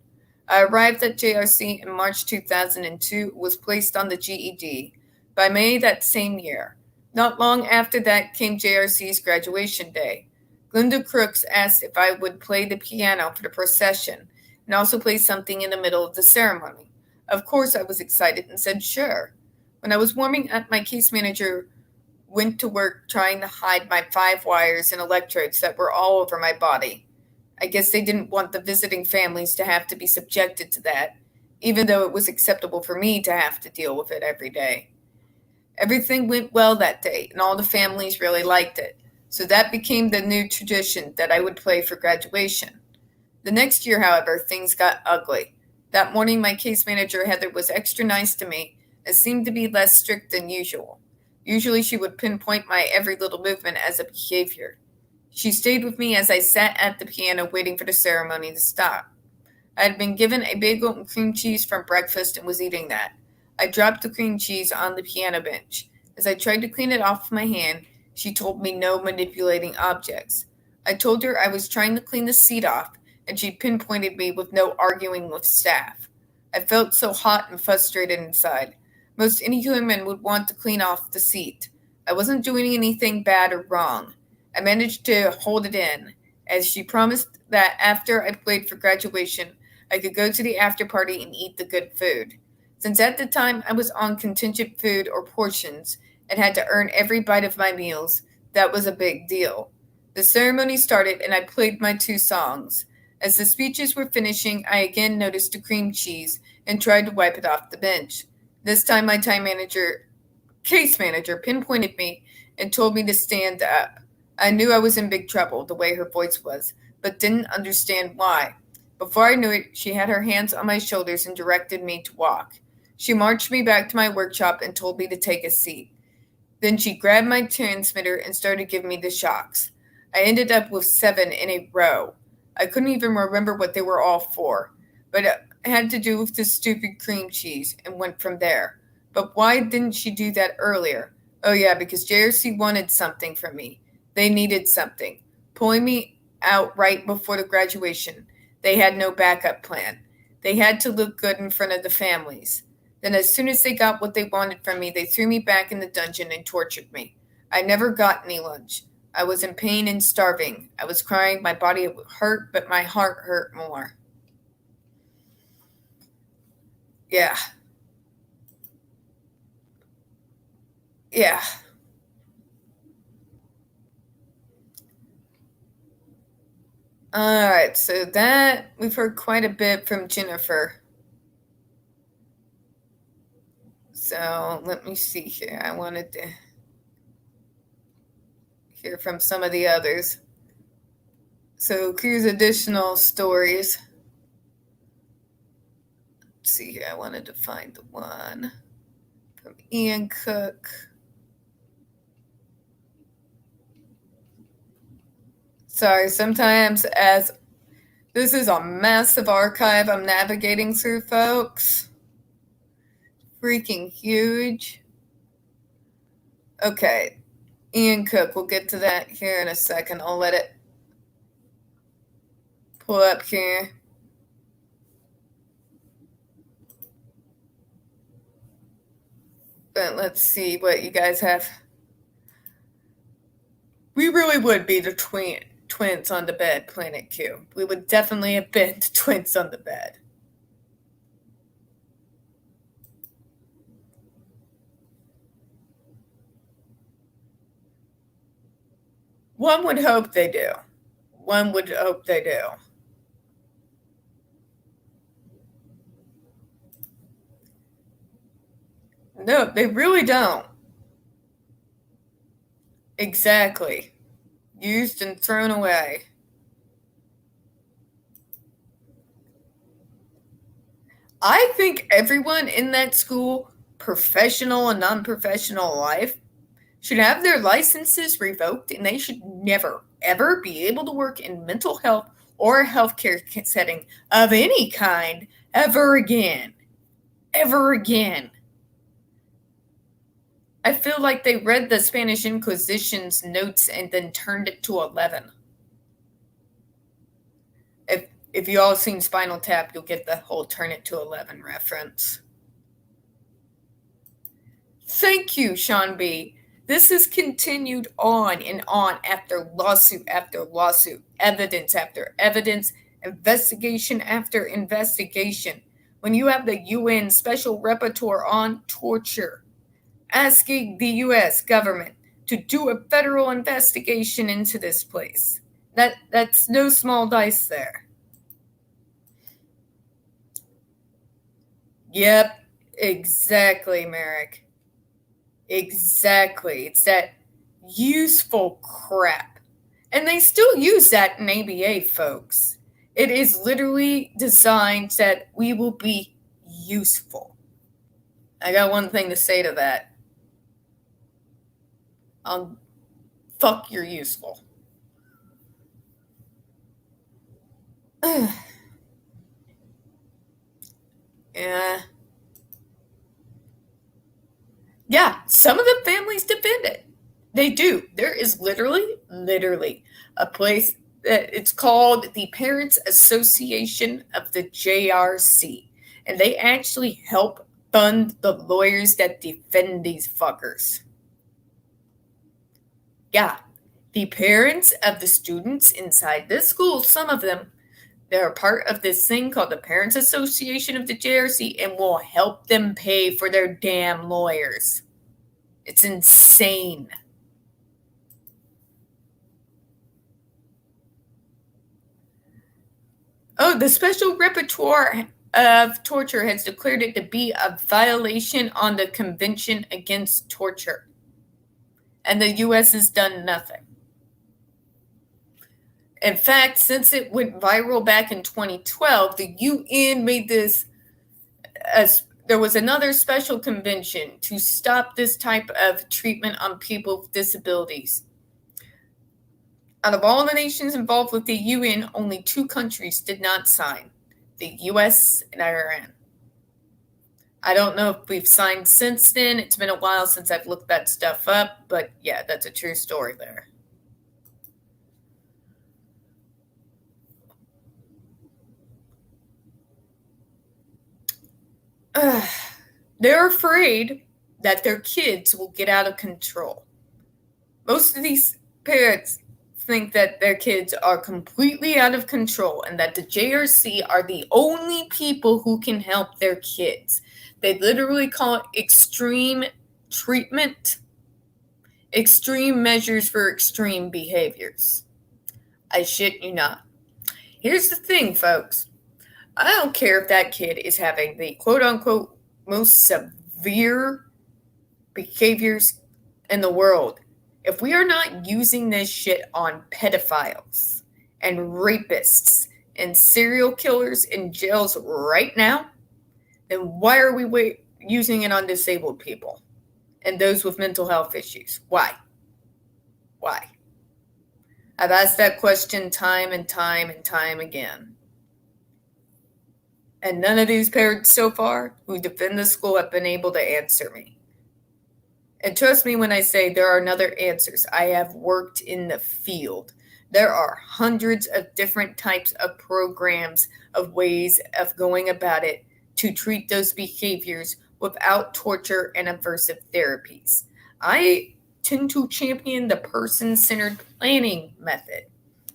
A: I arrived at JRC in March 2002, was placed on the GED. By May that same year. Not long after that came JRC's graduation day. Glenda Crooks asked if I would play the piano for the procession and also play something in the middle of the ceremony. Of course, I was excited and said sure. When I was warming up, my case manager went to work trying to hide my 5 wires and electrodes that were all over my body. I guess they didn't want the visiting families to have to be subjected to that, even though it was acceptable for me to have to deal with it every day. Everything went well that day, and all the families really liked it. So that became the new tradition that I would play for graduation. The next year, however, things got ugly. That morning, my case manager, Heather, was extra nice to me and seemed to be less strict than usual. Usually, she would pinpoint my every little movement as a behavior. She stayed with me as I sat at the piano waiting for the ceremony to stop. I had been given a bagel and cream cheese from breakfast and was eating that. I dropped the cream cheese on the piano bench. As I tried to clean it off my hand, she told me no manipulating objects. I told her I was trying to clean the seat off, and she pinpointed me with no arguing with staff. I felt so hot and frustrated inside. Most any human would want to clean off the seat. I wasn't doing anything bad or wrong. I managed to hold it in, as she promised that after I played for graduation, I could go to the after party and eat the good food. Since at the time I was on contingent food or portions and had to earn every bite of my meals, that was a big deal. The ceremony started and I played my 2 songs. As the speeches were finishing, I again noticed the cream cheese and tried to wipe it off the bench. This time my case manager pinpointed me and told me to stand up. I knew I was in big trouble, the way her voice was, but didn't understand why. Before I knew it, she had her hands on my shoulders and directed me to walk. She marched me back to my workshop and told me to take a seat. Then she grabbed my transmitter and started giving me the shocks. I ended up with 7 in a row. I couldn't even remember what they were all for, but it had to do with the stupid cream cheese and went from there. But why didn't she do that earlier? Oh yeah, because JRC wanted something from me. They needed something. Pulling me out right before the graduation. They had no backup plan. They had to look good in front of the families. Then as soon as they got what they wanted from me, they threw me back in the dungeon and tortured me. I never got any lunch. I was in pain and starving. I was crying. My body hurt, but my heart hurt more. Yeah. Yeah. All right, so that we've heard quite a bit from Jennifer. So let me see here. I wanted to hear from some of the others. So here's additional stories. Let's see here. I wanted to find the one from Ian Cook. Sorry, sometimes as this is a massive archive I'm navigating through, folks. Freaking huge. Okay, Ian Cook, we'll get to that here in a second. I'll let it pull up here. But let's see what you guys have. We really would be the twins on the bed, Planet Q. We would definitely have been the twins on the bed. One would hope they do. One would hope they do. No, they really don't. Exactly. Used and thrown away. I think everyone in that school, professional and non-professional life, should have their licenses revoked, and they should never, ever be able to work in mental health or a healthcare setting of any kind ever again. Ever again. I feel like they read the Spanish Inquisition's notes and then turned it to 11. If you all seen Spinal Tap, you'll get the whole turn it to 11 reference. Thank you, Sean B. This has continued on and on after lawsuit, evidence after evidence, investigation after investigation. When you have the UN Special Rapporteur on torture, asking the U.S. government to do a federal investigation into this place. That's no small dice there. Yep, exactly, Merrick. Exactly. It's that useful crap. And they still use that in ABA, folks. It is literally designed that we will be useful. I got one thing to say to that. Fuck, you're useful. Yeah. Yeah, some of the families defend it. They do. There is literally a place that it's called the Parents Association of the JRC. And they actually help fund the lawyers that defend these fuckers. Yeah, the parents of the students inside this school, some of them, they're part of this thing called the Parents Association of the JRC and will help them pay for their damn lawyers. It's insane. Oh, the Special Repertoire of Torture has declared it to be a violation on the Convention Against Torture. And the U.S. has done nothing. In fact, since it went viral back in 2012, the UN made this as there was another special convention to stop this type of treatment on people with disabilities. Out of all the nations involved with the UN, only 2 countries did not sign, the US and Iran. I don't know if we've signed since then. It's been a while since I've looked that stuff up, but yeah, that's a true story there. They're afraid that their kids will get out of control. Most of these parents think that their kids are completely out of control and that the JRC are the only people who can help their kids. They literally call it extreme treatment, extreme measures for extreme behaviors. I shit you not. Here's the thing, folks. I don't care if that kid is having the quote-unquote most severe behaviors in the world. If we are not using this shit on pedophiles and rapists and serial killers in jails right now, then why are we using it on disabled people and those with mental health issues? Why? Why? I've asked that question time and time and time again. And none of these parents so far who defend the school have been able to answer me. And trust me when I say there are other answers. I have worked in the field. There are hundreds of different types of programs, of ways of going about it to treat those behaviors without torture and aversive therapies. I tend to champion the person-centered planning method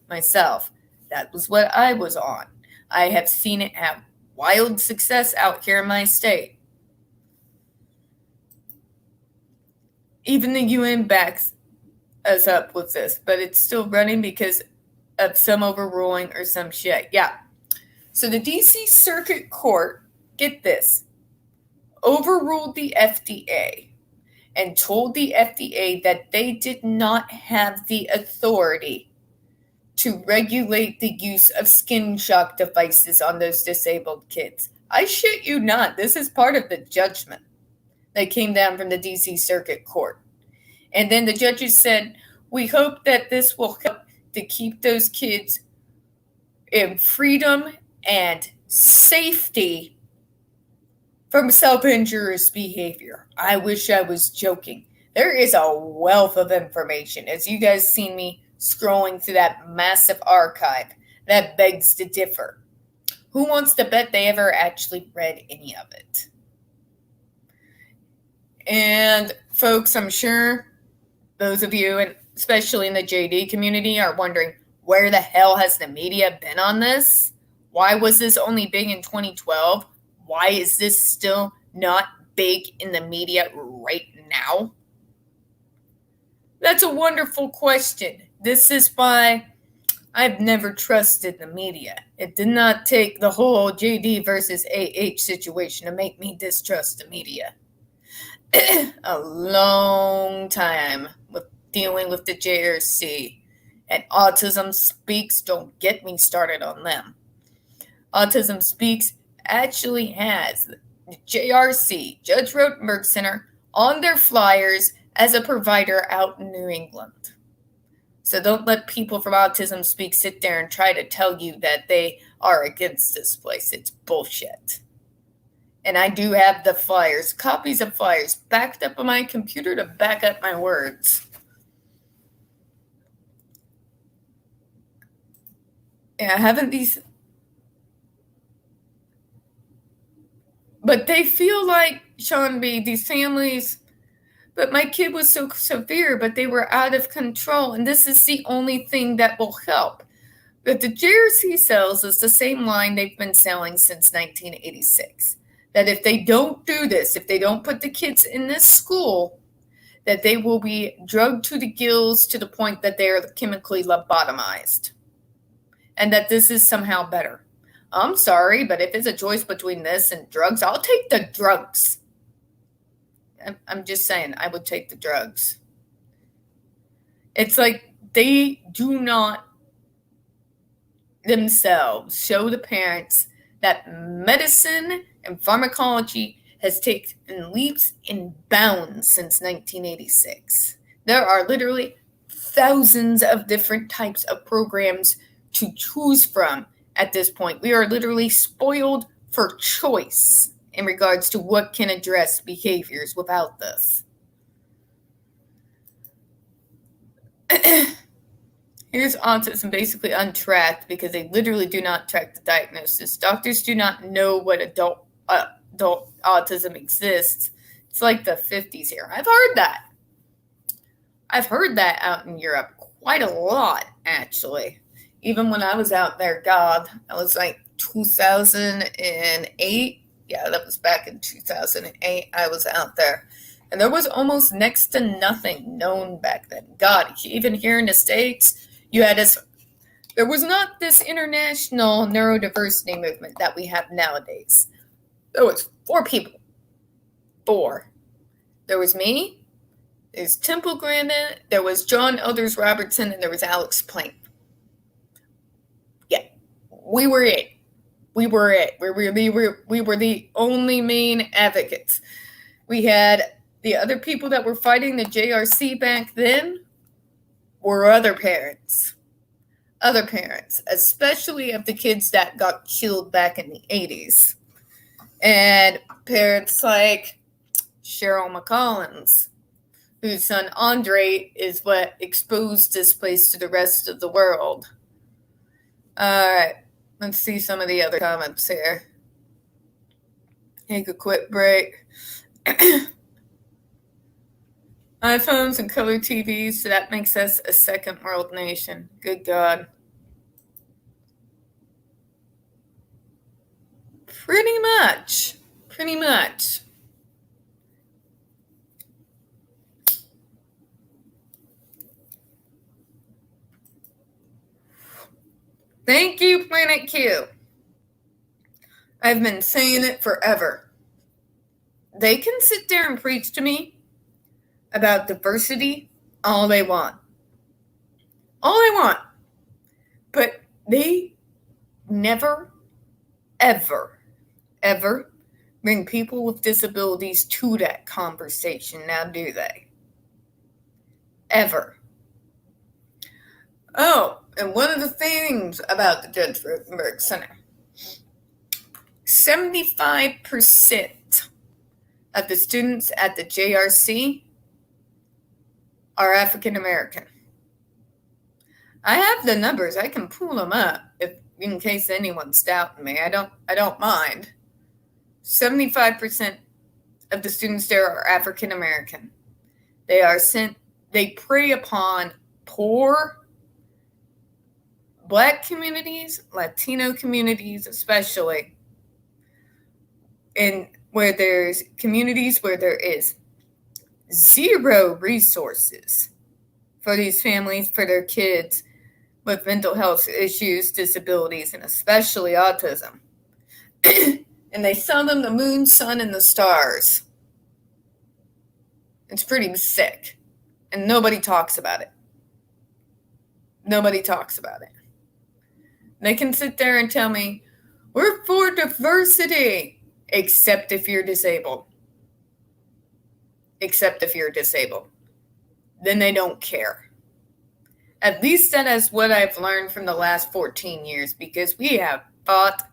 A: myself. That was what I was on. I have seen it have wild success out here in my state. Even the UN backs us up with this, but it's still running because of some overruling or some shit. Yeah. So the DC Circuit Court, get this, overruled the FDA and told the FDA that they did not have the authority to regulate the use of skin shock devices on those disabled kids. I shit you not. This is part of the judgment that came down from the DC Circuit Court. And then the judges said, we hope that this will help to keep those kids in freedom and safety from self-injurious behavior. I wish I was joking. There is a wealth of information. As you guys seen me scrolling through that massive archive, that begs to differ. Who wants to bet they ever actually read any of it? And folks, I'm sure those of you, and especially in the JD community, are wondering, where the hell has the media been on this? Why was this only big in 2012? Why is this still not big in the media right now? That's a wonderful question. This is why I've never trusted the media. It did not take the whole JD versus AH situation to make me distrust the media. A long time with dealing with the JRC. And Autism Speaks, don't get me started on them. Autism Speaks actually has the JRC, Judge Rotenberg Center, on their flyers as a provider out in New England. So don't let people from Autism Speak sit there and try to tell you that they are against this place. It's bullshit. And I do have the flyers, copies of flyers, backed up on my computer to back up my words. Yeah, haven't these... But they feel like, Sean B., these families... But my kid was so severe, but they were out of control, and this is the only thing that will help. But the JRC sells is the same line they've been selling since 1986. That if they don't do this, if they don't put the kids in this school, that they will be drugged to the gills to the point that they are chemically lobotomized. And that this is somehow better. I'm sorry, but if it's a choice between this and drugs, I'll take the drugs. I'm just saying, I would take the drugs. It's like they do not themselves show the parents that medicine and pharmacology has taken leaps and bounds since 1986. There are literally thousands of different types of programs to choose from at this point. We are literally spoiled for choice in regards to what can address behaviors without this. Here's autism basically untracked because they literally do not track the diagnosis. Doctors do not know what adult autism exists. It's like the 50s here. I've heard that. I've heard that out in Europe quite a lot, actually. Even when I was out there, God, that was like 2008. Yeah, that was back in 2008. I was out there. And there was almost next to nothing known back then. God, even here in the States, you had this... There was not this international neurodiversity movement that we have nowadays. There was 4 people. 4. There was me. There's Temple Grandin. There was John Elders Robertson. And there was Alex Plank. Yeah, we were it. We were it. We were the only main advocates. We had the other people that were fighting the JRC back then were other parents. Other parents, especially of the kids that got killed back in the 80s. And parents like Cheryl McCollins, whose son Andre is what exposed this place to the rest of the world. All right. Let's see some of the other comments here. Take a quick break. iPhones and color TVs, so that makes us a second world nation. Good God. Pretty much. Thank you, Planet Q. I've been saying it forever. They can sit there and preach to me about diversity all they want. All they want. But they never, ever bring people with disabilities to that conversation, now do they? Ever. Oh, and one of the things about the Judge Rotenberg Center, 75% of the students at the JRC are African American. I have the numbers. I can pull them up in case anyone's doubting me. I don't mind. 75% of the students there are African American. They prey upon poor Black communities, Latino communities especially, and where there's communities where there is zero resources for these families, for their kids with mental health issues, disabilities, and especially autism. And they sell them the moon, sun, and the stars. It's pretty sick. And nobody talks about it. Nobody talks about it. They can sit there and tell me, We're for diversity, except if you're disabled. Except if you're disabled. Then they don't care. At least that is what I've learned from the last 14 years, because we have fought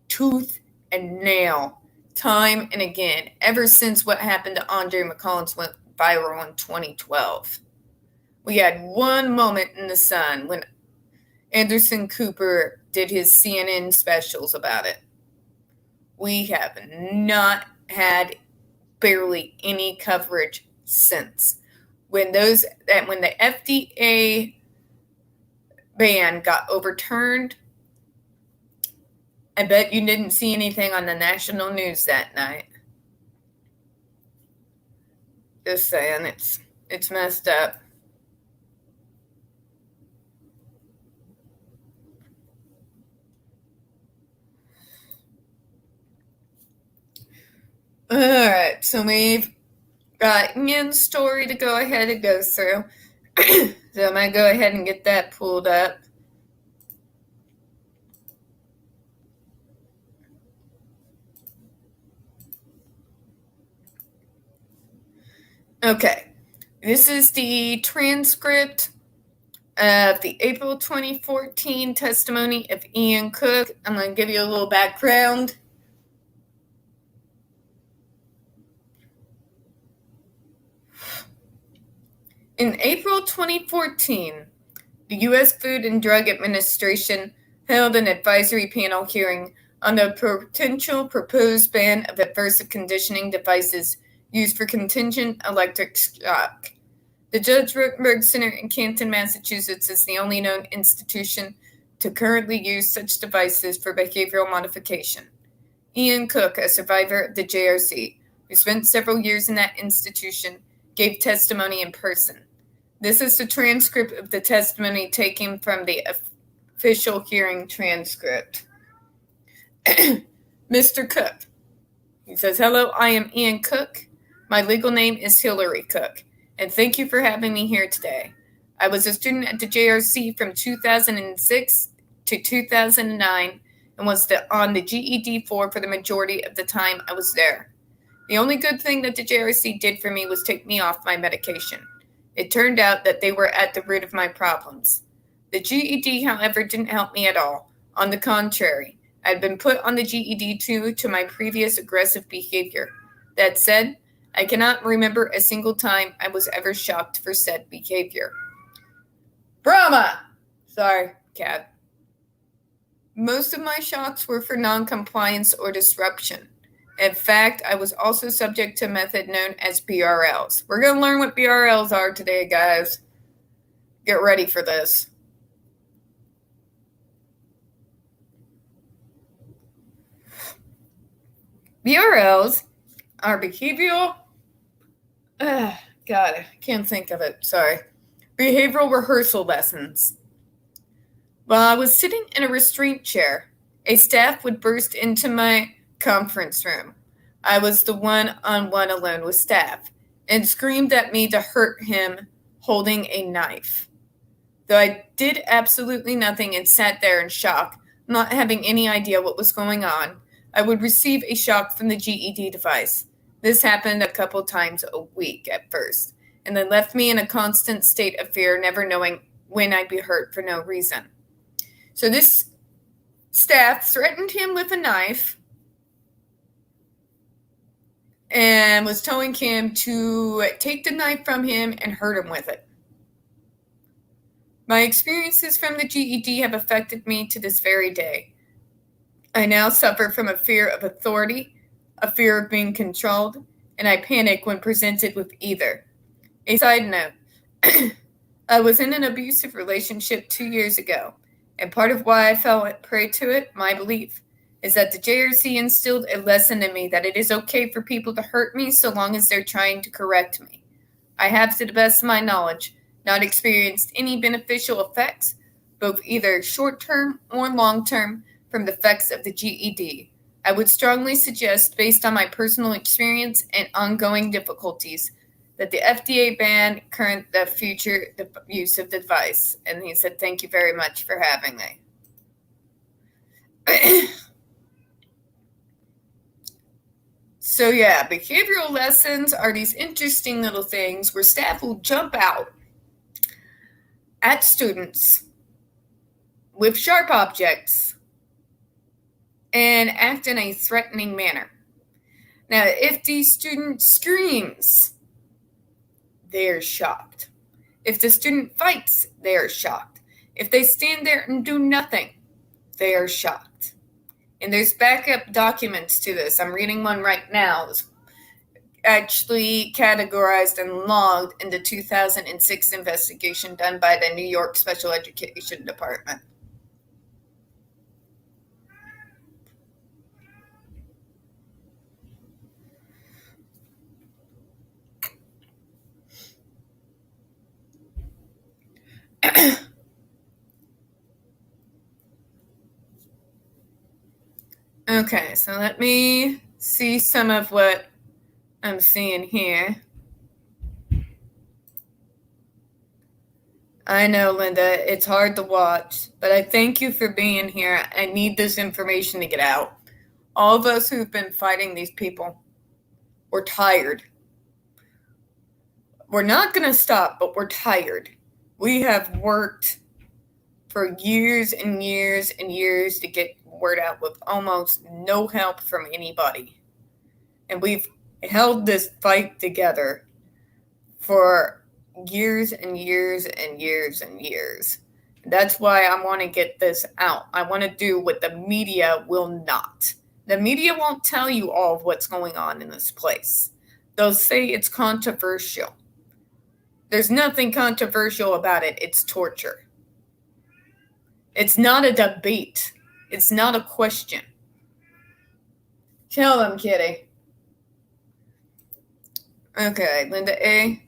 A: tooth and nail time and again ever since what happened to Andre McCollins went viral in 2012. We had one moment in the sun when Anderson Cooper did his CNN specials about it. We have not had barely any coverage since. When the FDA ban got overturned, I bet you didn't see anything on the national news that night. Just saying, it's messed up. All right, so we've got Ian's story to go ahead and go through. So I'm going to go ahead and get that pulled up. Okay, this is the transcript of the April 2014 testimony of Ian Cook. I'm going to give you a little background. In April 2014, the U.S. Food and Drug Administration held an advisory panel hearing on the potential proposed ban of adversive conditioning devices used for contingent electric shock. The Judge Rotenberg Center in Canton, Massachusetts is the only known institution to currently use such devices for behavioral modification. Ian Cook, a survivor of the JRC, who spent several years in that institution, gave testimony in person. This is the transcript of the testimony taken from the official hearing transcript. Mr. Cook. He says, "Hello, I am Ian Cook. My legal name is Hillary Cook, and thank you for having me here today. I was a student at the JRC from 2006 to 2009 and was on the GED-4 for the majority of the time I was there. The only good thing that the JRC did for me was take me off my medication. It turned out that they were at the root of my problems. The GED, however, didn't help me at all. On the contrary, I had been put on the GED due to my previous aggressive behavior. That said, I cannot remember a single time I was ever shocked for said behavior." Brahma! Sorry, cat. "Most of my shocks were for non-compliance or disruption. In fact, I was also subject to a method known as BRLs. We're going to learn what BRLs are today, guys. Get ready for this. BRLs are behavioral... God, I can't think of it. Sorry. Behavioral rehearsal lessons. While I was sitting in a restraint chair, a staff would burst into my conference room. I was the one-on-one alone with staff, and screamed at me to hurt him holding a knife. Though I did absolutely nothing and sat there in shock, not having any idea what was going on, I would receive a shock from the GED device. This happened a couple times a week at first, and then left me in a constant state of fear, never knowing when I'd be hurt for no reason. So this staff threatened him with a knife and was telling him to take the knife from him and hurt him with it. My experiences from the GED have affected me to this very day. I now suffer from a fear of authority, a fear of being controlled, and I panic when presented with either. A side note, I was in an abusive relationship 2 years ago, and part of why I fell prey to it, my belief, is that the JRC instilled a lesson in me that it is okay for people to hurt me so long as they're trying to correct me. I have, to the best of my knowledge, not experienced any beneficial effects, both either short-term or long-term, from the effects of the GED. I would strongly suggest, based on my personal experience and ongoing difficulties, that the FDA ban the future use of the device. And he said, "Thank you very much for having me." So yeah, behavioral lessons are these interesting little things where staff will jump out at students with sharp objects and act in a threatening manner. Now, if the student screams, they are shocked. If the student fights, they are shocked. If they stand there and do nothing, they are shocked. And there's backup documents to this. I'm reading one right now. It's actually categorized and logged in the 2006 investigation done by the New York Special Education Department. Okay, so let me see some of what I'm seeing here. I know, Linda, it's hard to watch, but I thank you for being here. I need this information to get out. All of us who've been fighting these people, we're tired. We're not going to stop, but we're tired. We have worked for years and years and years to get word out with almost no help from anybody. And we've held this fight together for years and years and years and years. That's why I want to get this out. I want to do what the media will not. The media won't tell you all of what's going on in this place. They'll say it's controversial. There's nothing controversial about it. It's torture. It's not a debate. It's not a question. Tell them, Kitty. Okay, Linda A.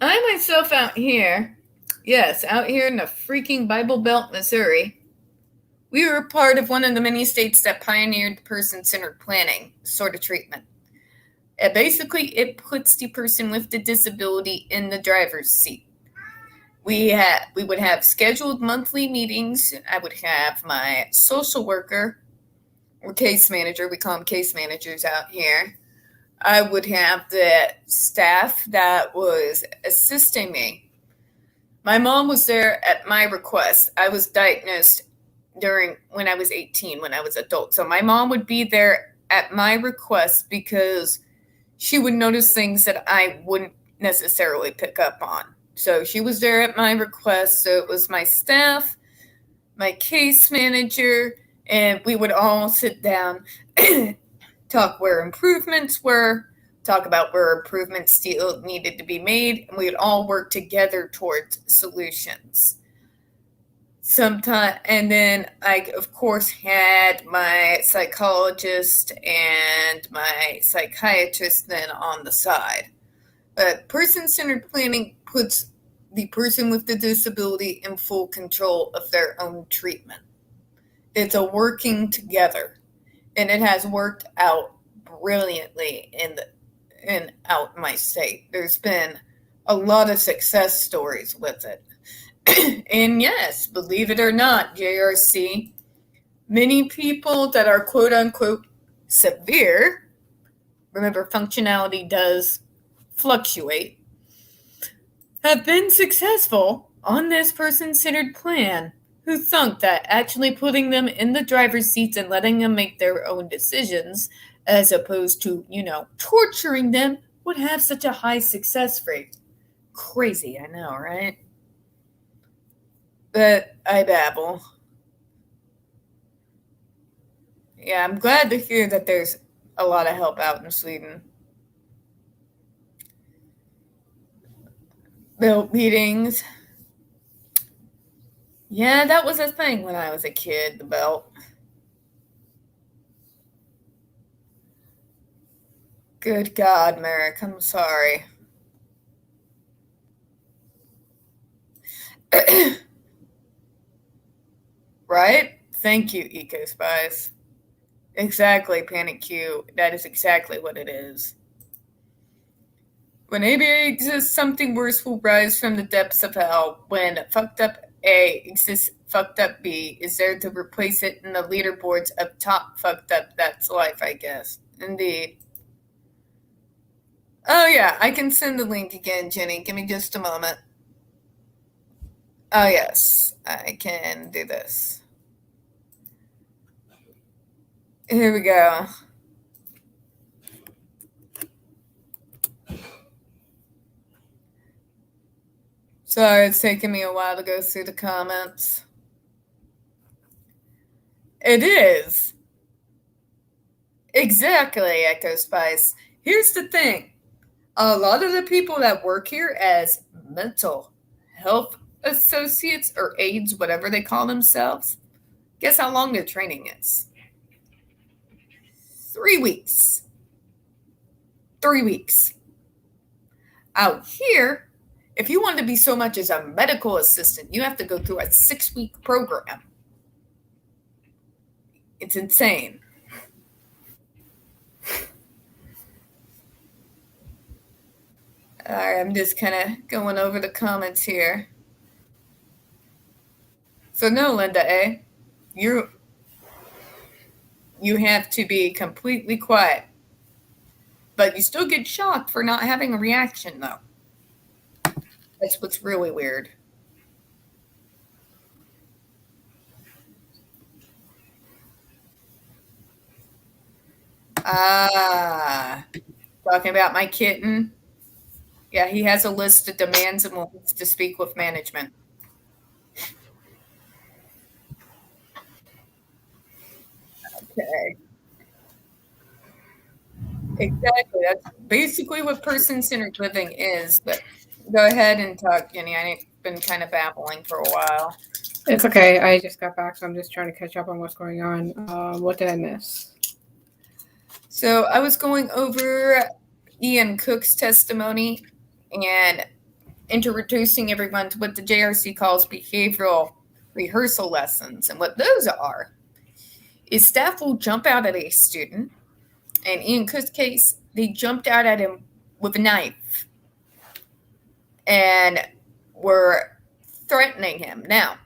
A: I myself out here in the freaking Bible Belt, Missouri, we were part of one of the many states that pioneered person-centered planning sort of treatment. Basically, it puts the person with the disability in the driver's seat. We would have scheduled monthly meetings. I would have my social worker or case manager. We call them case managers out here. I would have the staff that was assisting me. My mom was there at my request. I was diagnosed when I was 18, when I was adult. So my mom would be there at my request because she would notice things that I wouldn't necessarily pick up on. So she was there at my request. So it was my staff, my case manager, and we would all sit down, talk where improvements were, talk about where improvements still needed to be made, and we would all work together towards solutions. And then I, of course, had my psychologist and my psychiatrist then on the side. But person-centered planning puts the person with the disability in full control of their own treatment. It's a working together, and it has worked out brilliantly out in my state. There's been a lot of success stories with it. And yes, believe it or not, JRC, many people that are quote-unquote severe, remember functionality does fluctuate, have been successful on this person-centered plan. Who thunk that actually putting them in the driver's seats and letting them make their own decisions, as opposed to, torturing them, would have such a high success rate? Crazy, I know, right? But I babble. Yeah, I'm glad to hear that there's a lot of help out in Sweden. Built meetings. Yeah, that was a thing when I was a kid, the belt. Good God, Merrick, I'm sorry. Right? Thank you, Eco Spies. Exactly, Panic Q. That is exactly what it is. When ABA exists, something worse will rise from the depths of hell. When fucked up A exists fucked up B is there to replace it in the leaderboards of top fucked up. That's life, I guess. Indeed. Oh, yeah, I can send the link again, Jenny. Give me just a moment. Oh, yes, I can do this. Here we go. Sorry, it's taking me a while to go through the comments. It is. Exactly, Echo Spice. Here's the thing. A lot of the people that work here as mental health associates or aides, whatever they call themselves, guess how long their training is? 3 weeks. 3 weeks. Out here, if you want to be so much as a medical assistant, you have to go through a 6-week program. It's insane. All right, I'm just kind of going over the comments here. So no, Linda A., you have to be completely quiet. But you still get shocked for not having a reaction, though. That's what's really weird. Talking about my kitten. Yeah, he has a list of demands and wants to speak with management. Okay. Exactly. That's basically what person-centered living is. But go ahead and talk, Jenny. I've been kind of babbling for a while.
B: It's okay. I just got back, so I'm just trying to catch up on what's going on. What did I miss?
A: So I was going over Ian Cook's testimony and introducing everyone to what the JRC calls behavioral rehearsal lessons. And what those are is staff will jump out at a student. In Ian Cook's case, they jumped out at him with a knife and were threatening him. Now,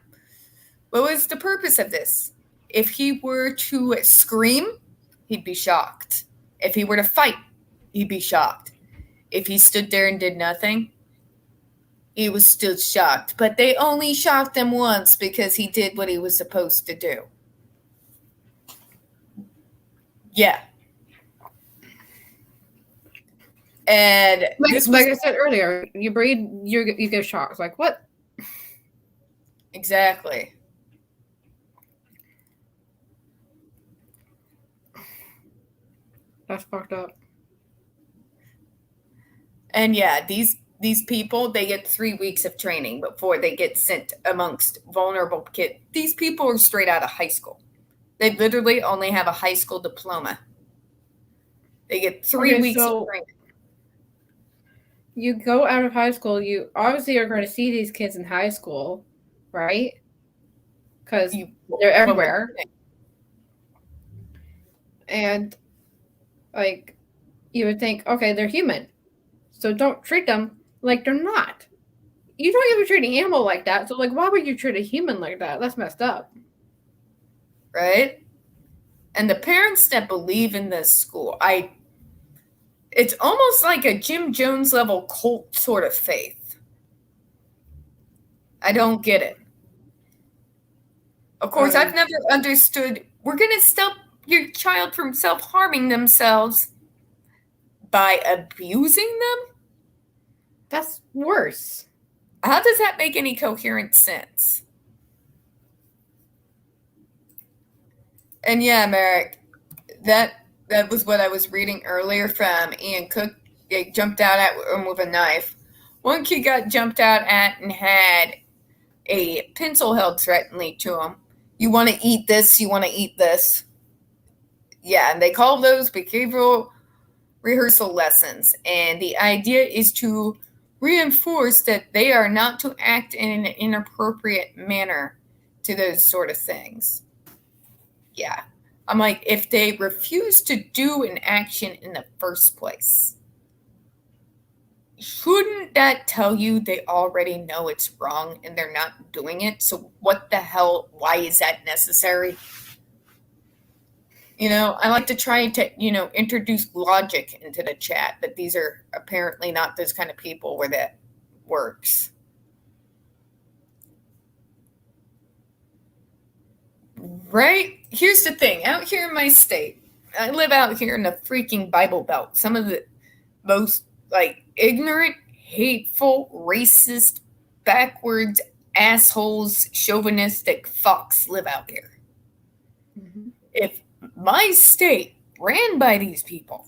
A: what was the purpose of this? If he were to scream, he'd be shocked. If he were to fight, he'd be shocked. If he stood there and did nothing, he was still shocked. But they only shocked him once because he did what he was supposed to do. Yeah. And
B: like I said earlier, you breathe, you get shocked. Like, what?
A: Exactly.
B: That's fucked up.
A: And yeah, these people, they get 3 weeks of training before they get sent amongst vulnerable kids. These people are straight out of high school. They literally only have a high school diploma. They get 3 weeks of training.
B: You go out of high school, you obviously are going to see these kids in high school, right? Because they're everywhere. And, like, you would think, okay, they're human. So don't treat them like they're not. You don't even treat an animal like that. So, like, why would you treat a human like that? That's messed up.
A: Right? And the parents that believe in this school, it's almost like a Jim Jones level cult sort of faith. I don't get it. Of course, I've never understood, we're going to stop your child from self-harming themselves by abusing them?
B: That's worse.
A: How does that make any coherent sense? And yeah, Merrick, that was what I was reading earlier from Ian Cook. They jumped out at him with a knife. One kid got jumped out at and had a pencil held threateningly to him. You want to eat this? You want to eat this? Yeah, and they call those behavioral rehearsal lessons. And the idea is to reinforce that they are not to act in an inappropriate manner to those sort of things. Yeah. I'm like, if they refuse to do an action in the first place, shouldn't that tell you they already know it's wrong and they're not doing it? So what the hell, why is that necessary? I like to try to, introduce logic into the chat, but these are apparently not those kind of people where that works. Right? Here's the thing. Out here in my state, I live out here in the freaking Bible Belt. Some of the most, ignorant, hateful, racist, backwards, assholes, chauvinistic fucks live out here. Mm-hmm. If my state, ran by these people,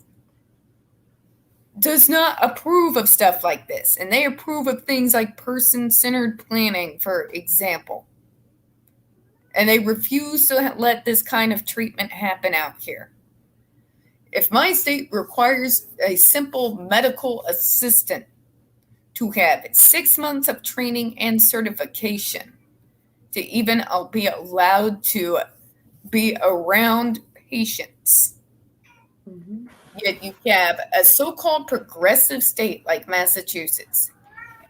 A: does not approve of stuff like this, and they approve of things like person-centered planning, for example, and they refuse to let this kind of treatment happen out here. If my state requires a simple medical assistant to have 6 months of training and certification to even be allowed to be around patients, mm-hmm. Yet you have a so-called progressive state like Massachusetts,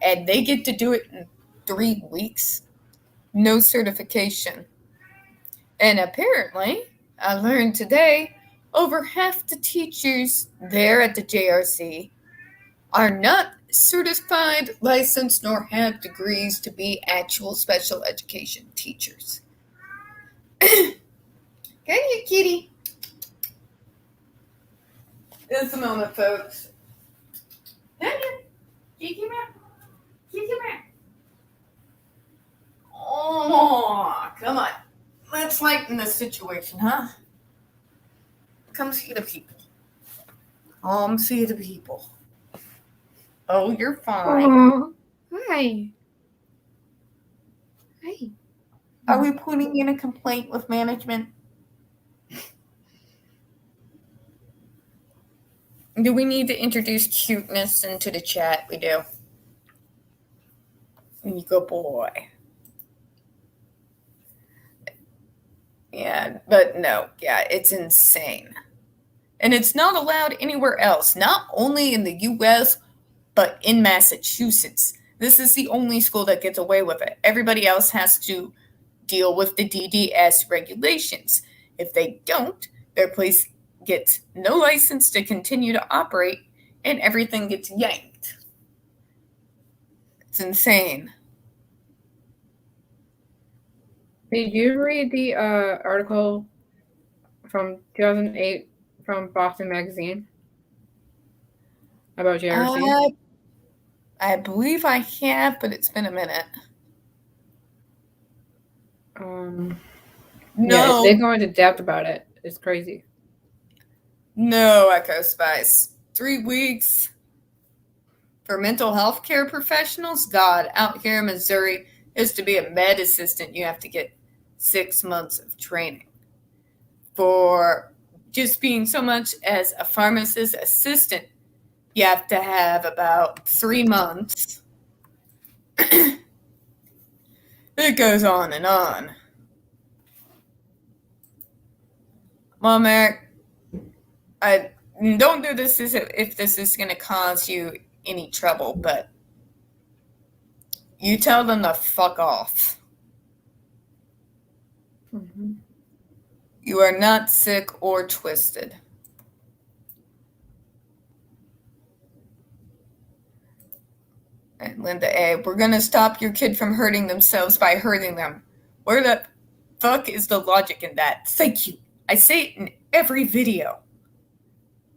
A: and they get to do it in 3 weeks, no certification. And apparently, I learned today, over half the teachers there at the JRC are not certified, licensed, nor have degrees to be actual special education teachers. Come here, kitty. Just a moment, folks. Come here. Kitty, come here. Kitty, come here. Oh, come on. Let's lighten the situation, huh? Come see the people. Come see the people. Oh, you're fine.
B: Hi. Hi.
A: Are we putting in a complaint with management? Do we need to introduce cuteness into the chat? We do. Good boy. Yeah, but no. Yeah, it's insane. And it's not allowed anywhere else, not only in the U.S., but in Massachusetts. This is the only school that gets away with it. Everybody else has to deal with the DDS regulations. If they don't, their place gets no license to continue to operate, and everything gets yanked. It's insane.
B: Did you read the article from 2008 from Boston Magazine about JRC?
A: I believe I have, but it's been a minute.
B: No. Yeah, they go into depth about it. It's crazy.
A: No, Echo Spice. 3 weeks for mental health care professionals? God, out here in Missouri, is to be a med assistant, you have to get 6 months of training. For just being so much as a pharmacist assistant, you have to have about 3 months. It goes on and on. Mom, Eric, I don't do this if this is going to cause you any trouble, but you tell them to fuck off. Mm-hmm. You are not sick or twisted. And Linda A., we're going to stop your kid from hurting themselves by hurting them. Where the fuck is the logic in that? Thank you. I say it in every video.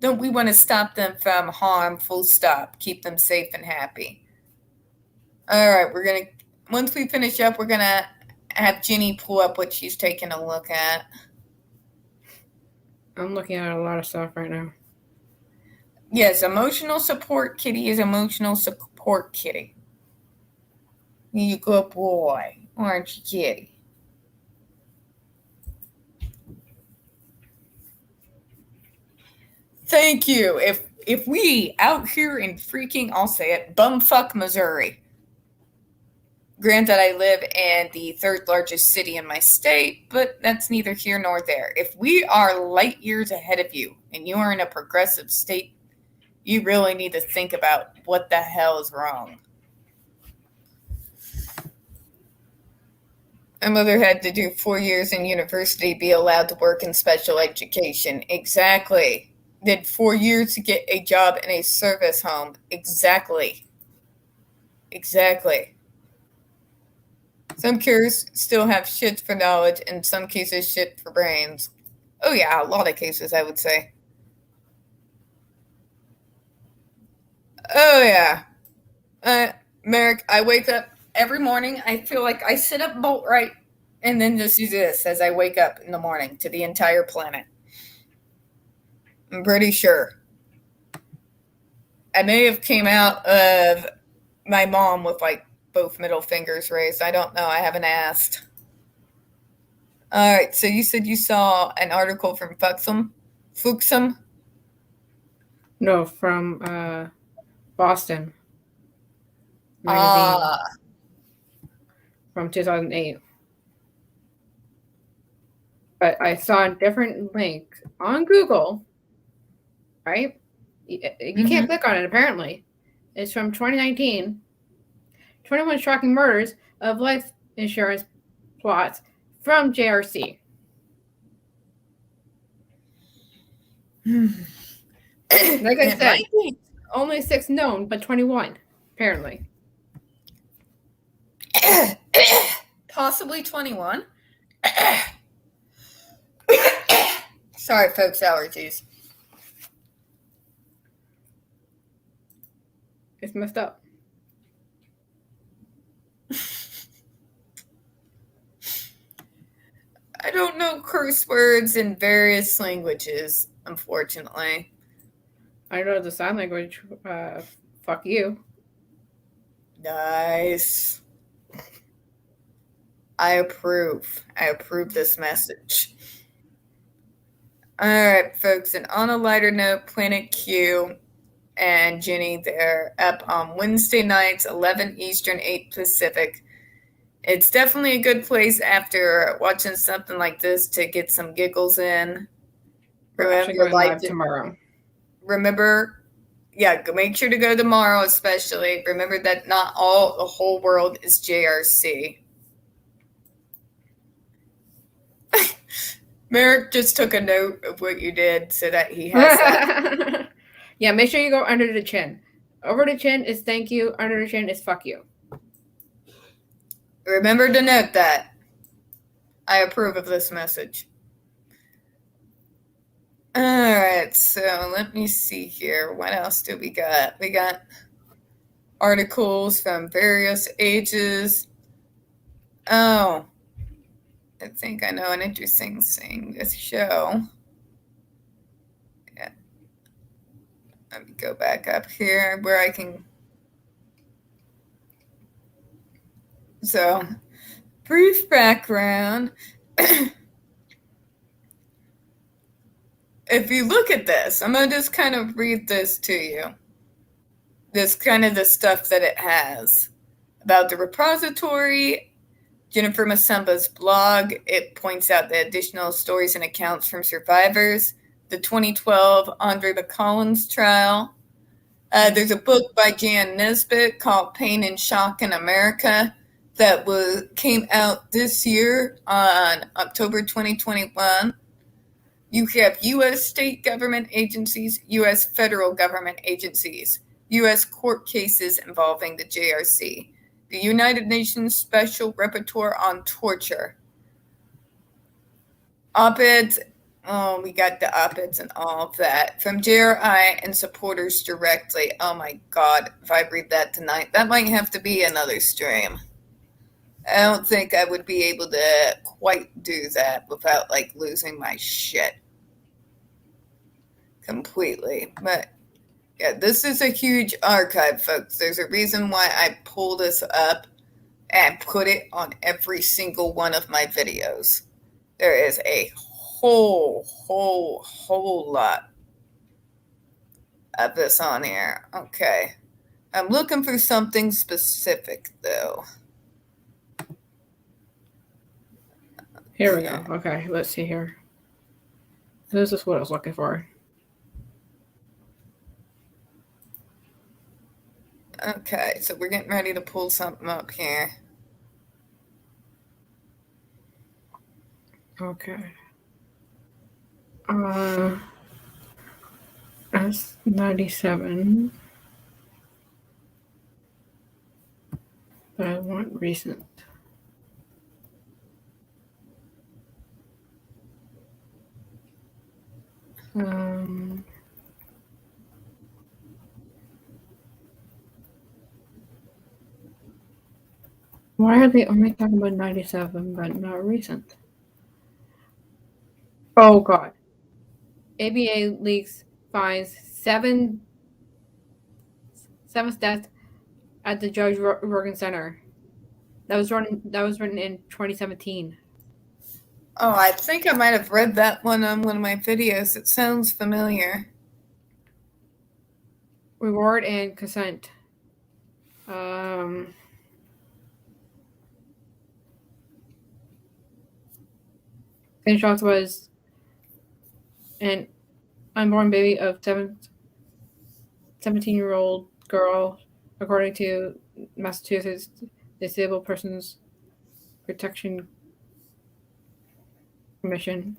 A: Don't we want to stop them from harm, full stop, keep them safe and happy? All right, once we finish up, we're going to have Ginny pull up what she's taking a look at.
B: I'm looking at a lot of stuff right now.
A: Yes, emotional support kitty is emotional support kitty. You good boy, aren't you, kitty? Thank you. If we out here in freaking, I'll say it, bumfuck Missouri. Granted, I live in the third largest city in my state, but that's neither here nor there. If we are light years ahead of you and you are in a progressive state, you really need to think about what the hell is wrong. My mother had to do 4 years in university, be allowed to work in special education. Exactly. Did 4 years to get a job in a service home. Exactly. Some cures still have shit for knowledge, in some cases shit for brains. Oh yeah, a lot of cases, I would say. Oh yeah. Merrick, I wake up every morning. I feel like I sit up bolt right and then just do this as I wake up in the morning to the entire planet. I'm pretty sure. I may have came out of my mom with like both middle fingers raised. I don't know. I haven't asked. All right. So you said you saw an article from Fuxum?
B: No, from Boston magazine from 2008. But I saw a different link on Google, right? You can't click on it, apparently. It's from 2019. 21 shocking murders of life insurance plots from JRC. Like I said, only 6 known, but 21, apparently.
A: Possibly 21. Sorry, folks, allergies.
B: It's messed up.
A: I don't know curse words in various languages, unfortunately.
B: I know the sign language. Fuck you.
A: Nice. I approve. I approve this message. All right, folks, and on a lighter note, Planet Q and Jenny, they're up on Wednesday nights, 11 Eastern, 8 Pacific. It's definitely a good place after watching something like this to get some giggles in.
B: We're actually going live tomorrow.
A: Remember, make sure to go tomorrow especially. Remember that not the whole world is JRC. Merrick just took a note of what you did so that he has that.
B: Yeah, make sure you go under the chin. Over the chin is thank you. Under the chin is fuck you.
A: Remember to note that. I approve of this message. All right, so let me see here. What else do we got? We got articles from various ages. Oh, I think I know an interesting thing. This show. Yeah. Let me go back up here where I can. So, brief background. If you look at this, I'm going to just kind of read this to you. This kind of the stuff that it has. About the repository, Jennifer Masamba's blog, it points out the additional stories and accounts from survivors, the 2012 Andre McCollins trial. There's a book by Jan Nesbitt called Pain and Shock in America that came out this year on October 2021. You have U.S. state government agencies, U.S. federal government agencies, U.S. court cases involving the JRC, the United Nations Special Rapporteur on Torture, op-eds. Oh, we got the op-eds and all of that from JRI and supporters directly. Oh my God, if I read that tonight, that might have to be another stream. I don't think I would be able to quite do that without like losing my shit completely. But yeah, this is a huge archive, folks. There's a reason why I pull this up and put it on every single one of my videos. There is a whole lot of this on here. Okay. I'm looking for something specific, though.
B: Here we go. Okay, let's see here. This is what I was looking for.
A: Okay, so we're getting ready to pull something up here.
B: Okay. That's 97. But I want recent. Why are they only talking about 97 but not recent? Oh god. ABA leaks finds seventh death at the Judge Rogan Center. That was written in 2017.
A: Oh, I think I might have read that one on one of my videos. It sounds familiar.
B: Reward and consent. Gunshots was an unborn baby of 17-year-old girl, according to Massachusetts Disabled Persons Protection Commission.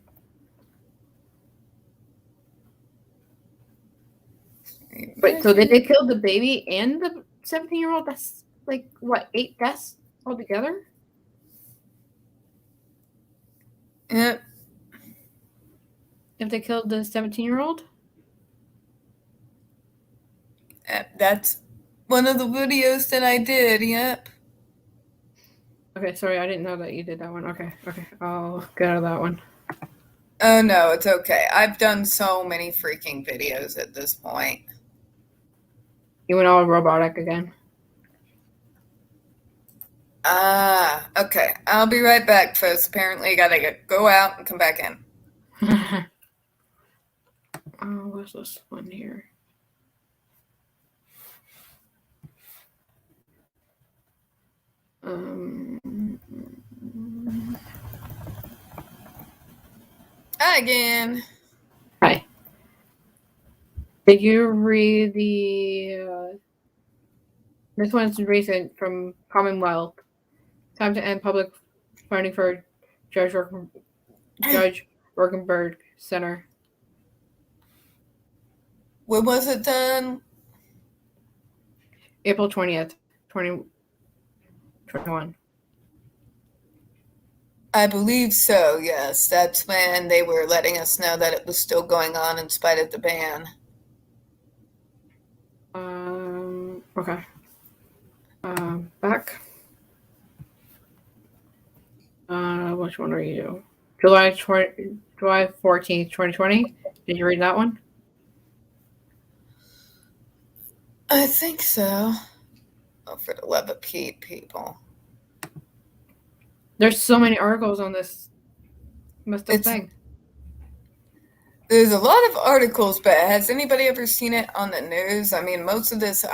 B: Wait, so they killed the baby and the 17-year-old? That's like, what, 8 deaths altogether?
A: Yep.
B: If they killed the 17-year-old?
A: That's one of the videos that I did, yep.
B: Okay, sorry, I didn't know that you did that one. Okay, I'll get out of that one.
A: Oh no, it's okay. I've done so many freaking videos at this point.
B: You went all robotic again.
A: Okay. I'll be right back, folks. Apparently, I gotta go out and come back in.
B: What's this one here?
A: Hi again.
B: Hi. Did you read the this one's recent from Commonwealth. Time to end public funding for Judge Rokenberg Center.
A: When was it done?
B: April 20th, 2021.
A: I believe so, yes. That's when they were letting us know that it was still going on in spite of the ban.
B: Okay. Back. Which one are you? July 14th, 2020. Did you read that one?
A: I think so. Oh, for the love of Pete, people.
B: There's so many articles on this messed up thing.
A: There's a lot of articles, but has anybody ever seen it on the news? I mean, most of this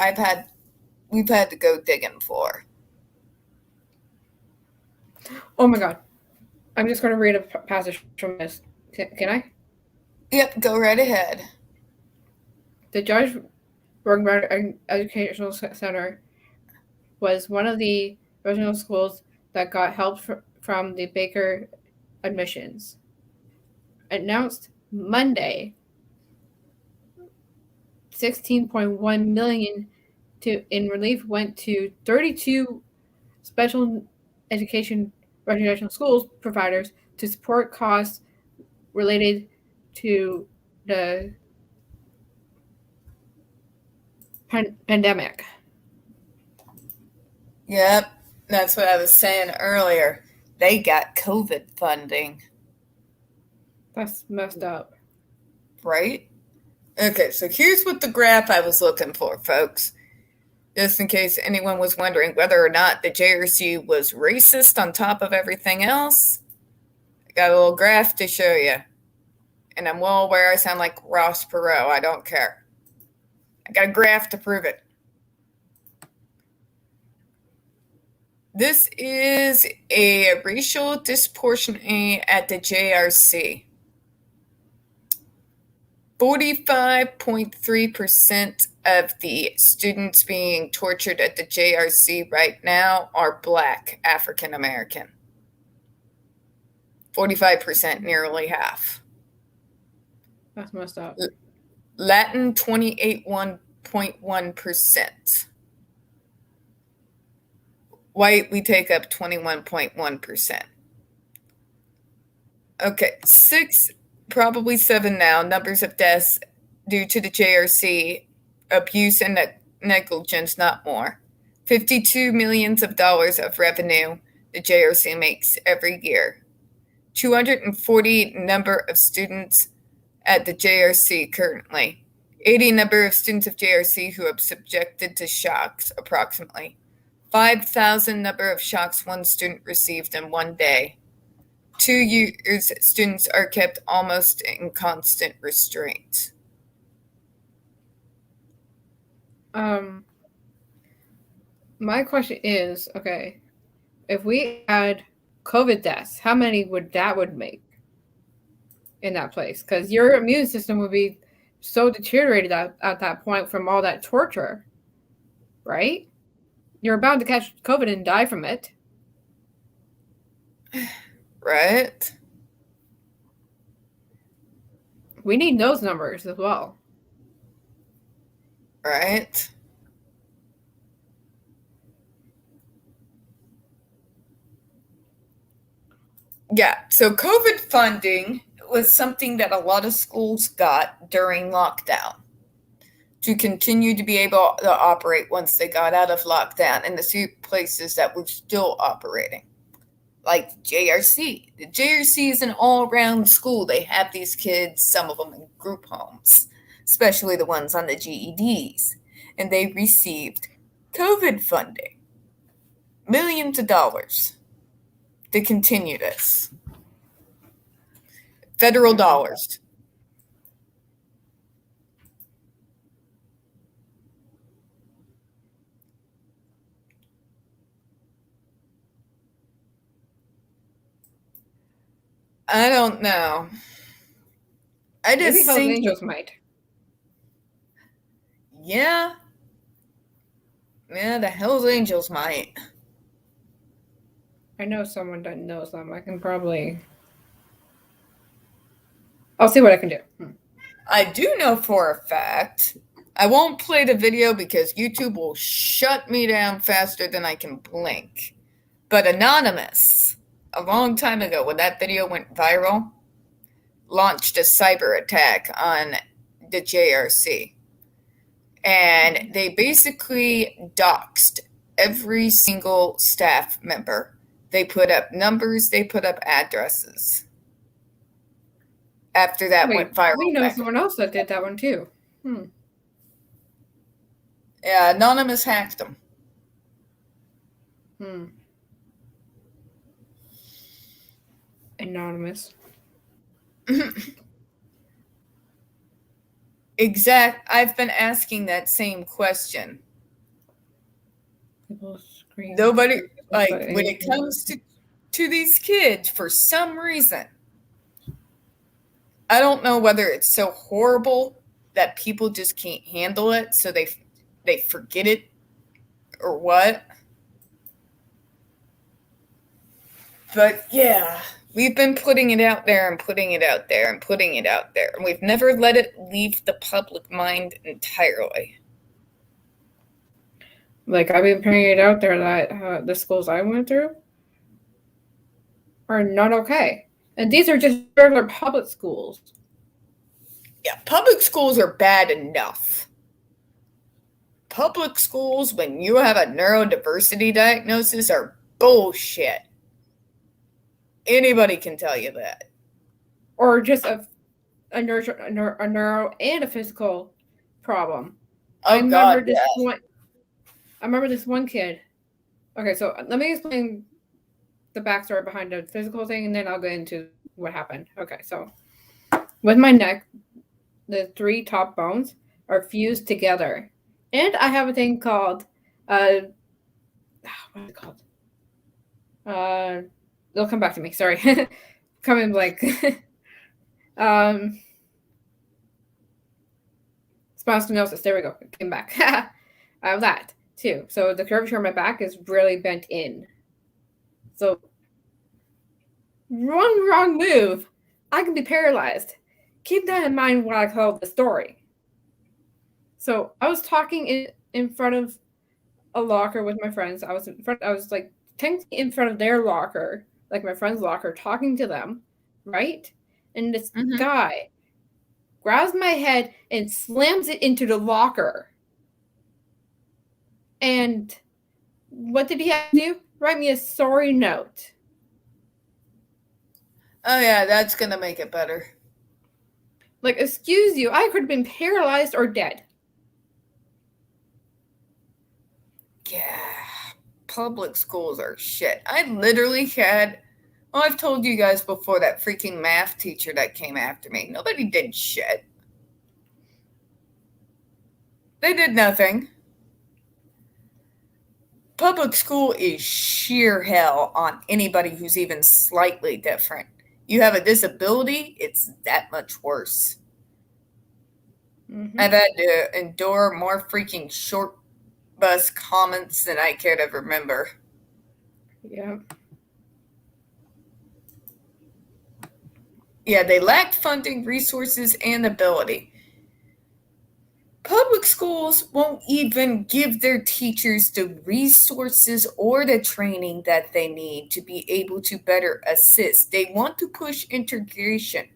A: we've had to go digging for.
B: Oh my god. I'm just going to read a passage from this. Can I?
A: Yep, go right ahead.
B: The Judge Rokenberg Educational Center was one of the original schools that got help from the Baker admissions. Announced Monday, $16.1 million in relief went to 32 special education residential schools providers to support costs related to the pandemic.
A: Yep, that's what I was saying earlier. They got COVID funding.
B: That's messed up.
A: Right? Okay, so here's what the graph I was looking for, folks. Just in case anyone was wondering whether or not the JRC was racist on top of everything else, I got a little graph to show you. And I'm well aware I sound like Ross Perot. I don't care. I got a graph to prove it. This is a racial disproportionate at the JRC. 45.3% of the students being tortured at the JRC right now are Black African American. 45%, nearly half.
B: That's messed up.
A: Latin, 28.1%. White, we take up 21.1%. Okay, 6, probably 7 now, numbers of deaths due to the JRC, abuse and negligence, not more. $52 million of revenue the JRC makes every year. 240 number of students at the JRC currently. 80 number of students of JRC who are subjected to shocks, approximately. 5,000 number of shocks one student received in one day. 2 years students are kept almost in constant restraint.
B: My question is, okay, if we had COVID deaths, how many would make in that place? Because your immune system would be so deteriorated at that point from all that torture, right? You're about to catch COVID and die from it.
A: Right?
B: We need those numbers as well.
A: Right? Yeah, so COVID funding was something that a lot of schools got during lockdown to continue to be able to operate once they got out of lockdown, and the few places that were still operating, like JRC. The JRC is an all-around school. They have these kids, some of them in group homes, especially the ones on the GEDs, and they received COVID funding, millions of dollars to continue this. Federal dollars. I don't know. I just
B: Maybe Hells
A: think,
B: Angels might.
A: Yeah, the Hells Angels might.
B: I know someone that knows them. I can probably. I'll see what I can do.
A: I do know for a fact. I won't play the video because YouTube will shut me down faster than I can blink. But Anonymous, a long time ago when that video went viral, launched a cyber attack on the JRC. And they basically doxed every single staff member. They put up numbers, they put up addresses. After that went viral.
B: We know someone else that did that one too.
A: Yeah, Anonymous hacked them.
B: Anonymous.
A: I've been asking that same question. Nobody, like, when it comes to these kids, for some reason, I don't know whether it's so horrible that people just can't handle it, so they forget it, or what. But yeah, we've been putting it out there and putting it out there and putting it out there, and we've never let it leave the public mind entirely.
B: Like, I've been putting it out there that the schools I went through are not okay. And these are just regular public schools.
A: Yeah, public schools are bad enough. Public schools, when you have a neurodiversity diagnosis, are bullshit. Anybody can tell you that.
B: Or just a neuro and a physical problem.
A: Oh, I
B: remember this one kid. Okay, so let me explain the backstory behind the physical thing, and then I'll get into what happened. Okay, so with my neck, the 3 top bones are fused together. And I have a thing called, what is it called? They'll come back to me, sorry. Coming like, spinal Spondylosis. There we go. It came back. I have that too. So the curvature of my back is really bent in. So one wrong move, I can be paralyzed. Keep that in mind when I tell the story. So I was talking in front of a locker with my friends. I was like technically in front of their locker, like my friend's locker, talking to them, right? And this guy grabs my head and slams it into the locker. And what did he have to do? Write me a sorry note.
A: Oh yeah, that's gonna make it better.
B: Like, excuse you, I could have been paralyzed or dead.
A: Yeah, public schools are shit. I literally had, well, I've told you guys before, that freaking math teacher that came after me. Nobody did shit. They did nothing. Public school is sheer hell on anybody who's even slightly different. You have a disability, it's that much worse. I've had to endure more freaking short bus comments than I care to remember.
B: Yeah.
A: Yeah, they lack funding, resources, and ability. Public schools won't even give their teachers the resources or the training that they need to be able to better assist. They want to push integration.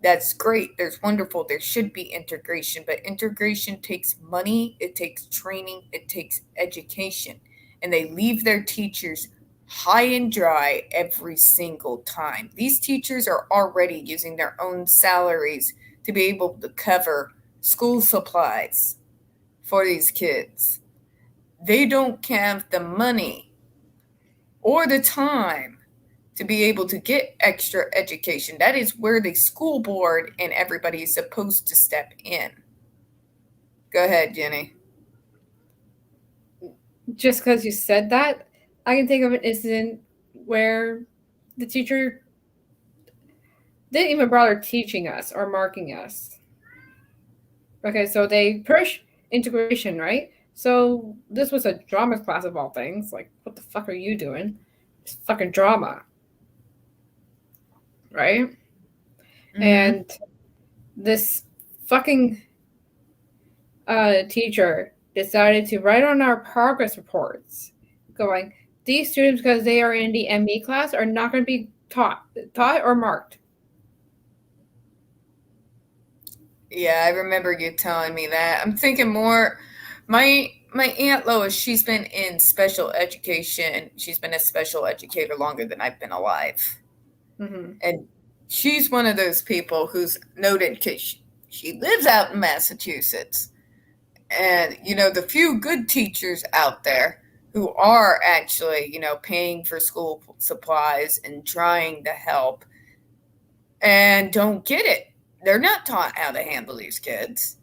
A: That's great. There's wonderful. There should be integration, but integration takes money, it takes training, it takes education, and they leave their teachers high and dry every single time. These teachers are already using their own salaries to be able to cover school supplies for these kids. They don't have the money or the time to be able to get extra education. That is where the school board and everybody is supposed to step in. Go ahead, Jenny.
B: Just because you said that, I can think of an incident where the teacher didn't even bother teaching us or marking us. Okay, so they push integration, right? So this was a drama class of all things. Like, what the fuck are you doing? It's fucking drama. Right? And this fucking teacher decided to write on our progress reports going, these students, because they are in the ME class, are not going to be taught or marked.
A: Yeah, I remember you telling me that. I'm thinking more, my Aunt Lois, she's been in special education. She's been a special educator longer than I've been alive. And she's one of those people who's noted because she lives out in Massachusetts. And, the few good teachers out there who are actually, paying for school supplies and trying to help and don't get it. They're not taught how to handle these kids.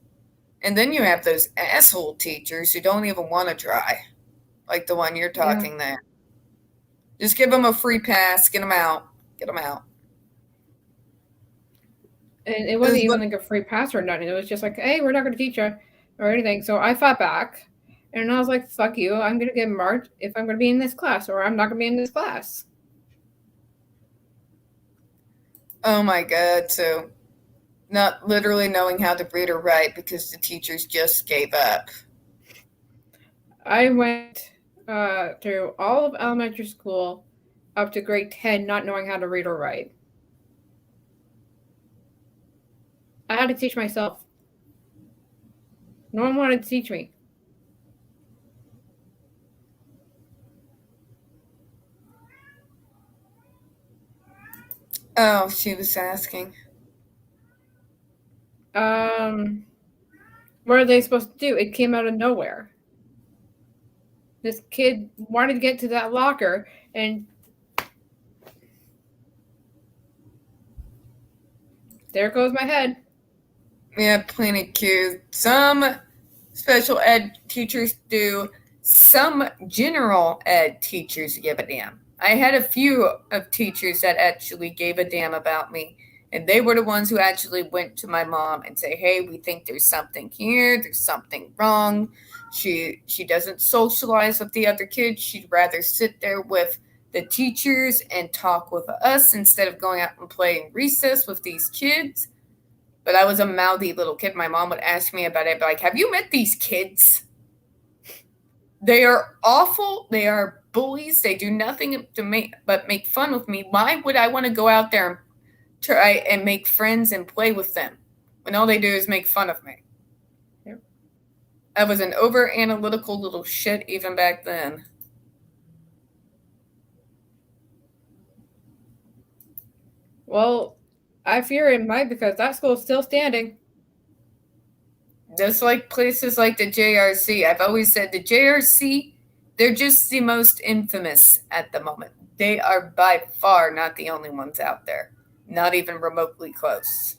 A: And then you have those asshole teachers who don't even want to try, like the one you're talking there. Just give them a free pass, get them out.
B: And it wasn't even like a free pass or nothing. It was just like, hey, we're not going to teach you or anything. So I fought back. And I was like, fuck you. I'm going to get marked if I'm going to be in this class, or I'm not going to be in this class.
A: Oh my God. So not literally knowing how to read or write because the teachers just gave up.
B: I went through all of elementary school up to grade 10 not knowing how to read or write. I had to teach myself. No one wanted to teach me.
A: Oh, she was asking.
B: What are they supposed to do? It came out of nowhere. This kid wanted to get to that locker, and there goes my head.
A: Yeah, plenty cute. Some special ed teachers do. Some general ed teachers give a damn. I had a few of teachers that actually gave a damn about me And they were the ones who actually went to my mom and say, hey, we think there's something here, there's something wrong. She doesn't socialize with the other kids. She'd rather sit there with the teachers and talk with us instead of going out and playing recess with these kids. But I was a mouthy little kid. My mom would ask me about it, like, have you met these kids? They are awful. They are bullies. They do nothing but make fun with me. Why would I want to go out there and try and make friends and play with them when all they do is make fun of me?
B: Yep.
A: I was an over analytical little shit even back then.
B: Well, I fear it might, because that school's still standing.
A: Just like places like the JRC. I've always said the JRC, they're just the most infamous at the moment. They are by far not the only ones out there. Not even remotely close.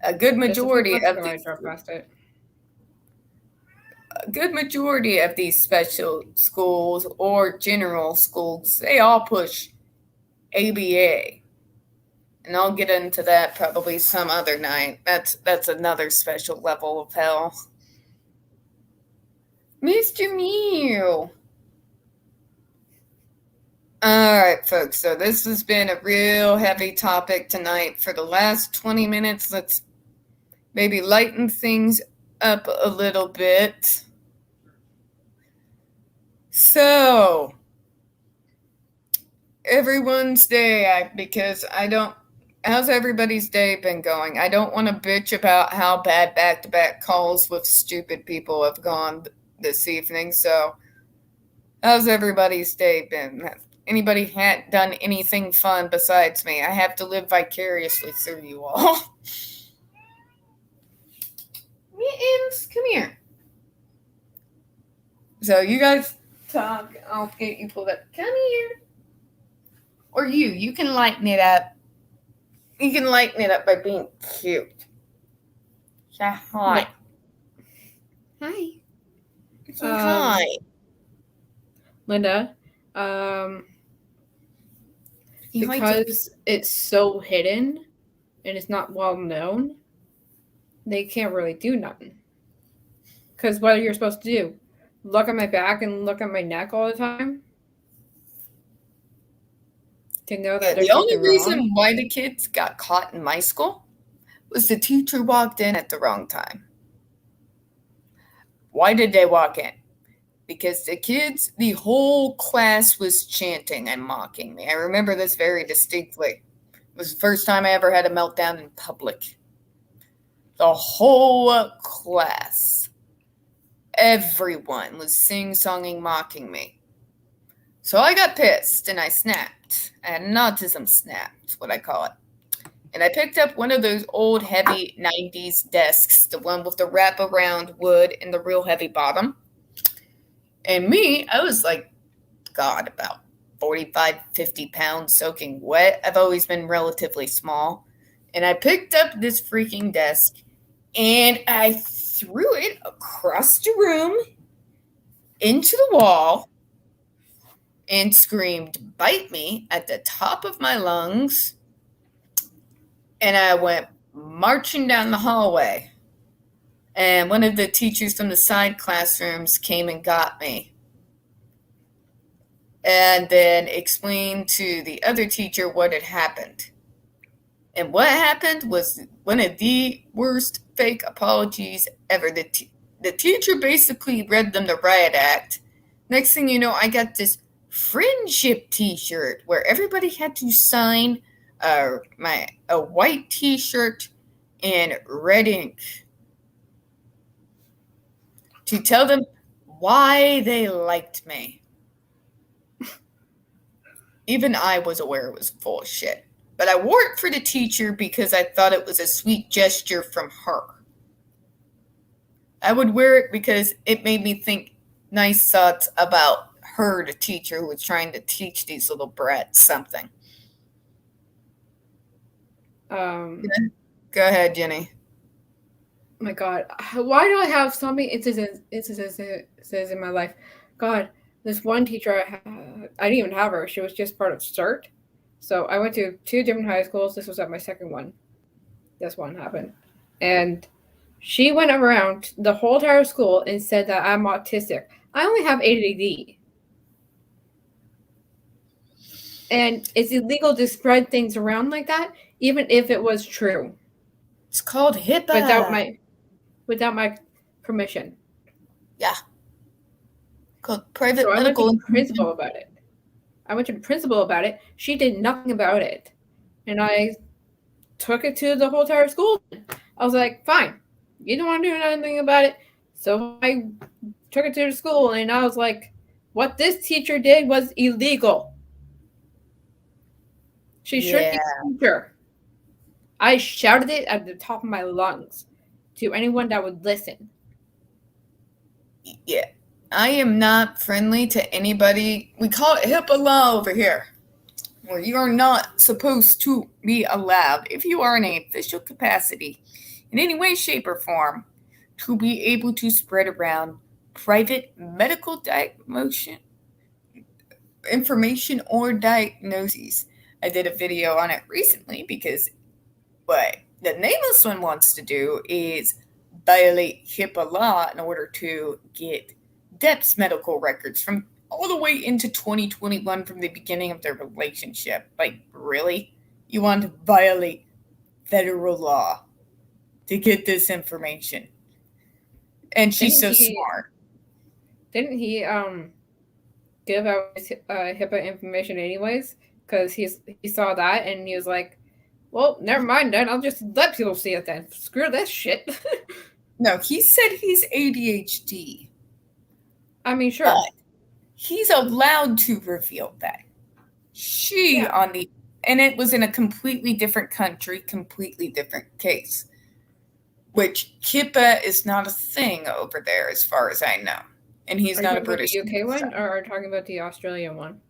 A: A good majority of these special schools or general schools, they all push ABA. And I'll get into that probably some other night. That's another special level of hell. Mr. Mew. All right, folks. So this has been a real heavy topic tonight. For the last 20 minutes, let's maybe lighten things up a little bit. So, everyone's day, because how's everybody's day been going? I don't want to bitch about how bad back-to-back calls with stupid people have gone this evening. So, how's everybody's day been? Anybody had done anything fun besides me? I have to live vicariously through you all. Mittens, come here. So, you guys talk. I'll get you pulled up. Come here. Or you can lighten it up. You can lighten it up by being cute. Say hi.
B: Hi.
A: Say hi.
B: Linda, because it's so hidden and it's not well known, they can't really do nothing. Because what are you supposed to do? Look at my back and look at my neck all the time? To know that
A: the only reason why the kids got caught in my school was the teacher walked in at the wrong time. Why did they walk in? Because the whole class was chanting and mocking me. I remember this very distinctly. It was the first time I ever had a meltdown in public. The whole class, everyone was sing-songing, mocking me. So I got pissed and I snapped. I had an autism snap, that's what I call it. And I picked up one of those old heavy 90s desks, the one with the wraparound wood and the real heavy bottom. And I was like, God, about 45, 50 pounds soaking wet. I've always been relatively small. And I picked up this freaking desk and I threw it across the room into the wall and screamed, "Bite me," at the top of my lungs. And I went marching down the hallway. And one of the teachers from the side classrooms came and got me. And then explained to the other teacher what had happened. And what happened was one of the worst fake apologies ever. The teacher basically read them the riot act. Next thing you know, I got this friendship t-shirt where everybody had to sign a white t-shirt in red ink to tell them why they liked me. Even I was aware it was full of shit. But I wore it for the teacher because I thought it was a sweet gesture from her. I would wear it because it made me think nice thoughts about her, the teacher who was trying to teach these little brats something. Go ahead, Jenny.
B: Oh my God, why do I have so many instances in my life? God, this one teacher I didn't even have her. She was just part of CERT. So I went to 2 different high schools. This was at my second one. This one happened. And she went around the whole entire school and said that I'm autistic. I only have ADD. And it's illegal to spread things around like that, even if it was true.
A: It's called HIPAA.
B: Without my permission.
A: Yeah. Called private
B: So
A: medical.
B: I went to the principal about it. She did nothing about it. And I took it to the whole entire school. I was like, fine, you don't want to do anything about it. So I took it to the school, and I was like, what this teacher did was illegal. She shouldn't be a teacher. I shouted it at the top of my lungs to anyone that would listen.
A: Yeah. I am not friendly to anybody. We call it HIPAA law over here, where you are not supposed to be allowed, if you are in an official capacity, in any way, shape, or form, to be able to spread around private medical information or diagnoses. I did a video on it recently because what the nameless one wants to do is violate HIPAA law in order to get Depp's medical records from all the way into 2021 from the beginning of their relationship. Like, really? You want to violate federal law to get this information? And she's so smart.
B: Didn't he give out his HIPAA information anyways? Because he saw that and he was like, well, never mind then. I'll just let people see it then. Screw this shit.
A: No, he said he's ADHD.
B: I mean, sure.
A: But he's allowed to reveal that. And it was in a completely different country, completely different case. Which HIPAA is not a thing over there, as far as I know. And he's not a British.
B: Are you talking about the UK one, or are you talking about the Australian one?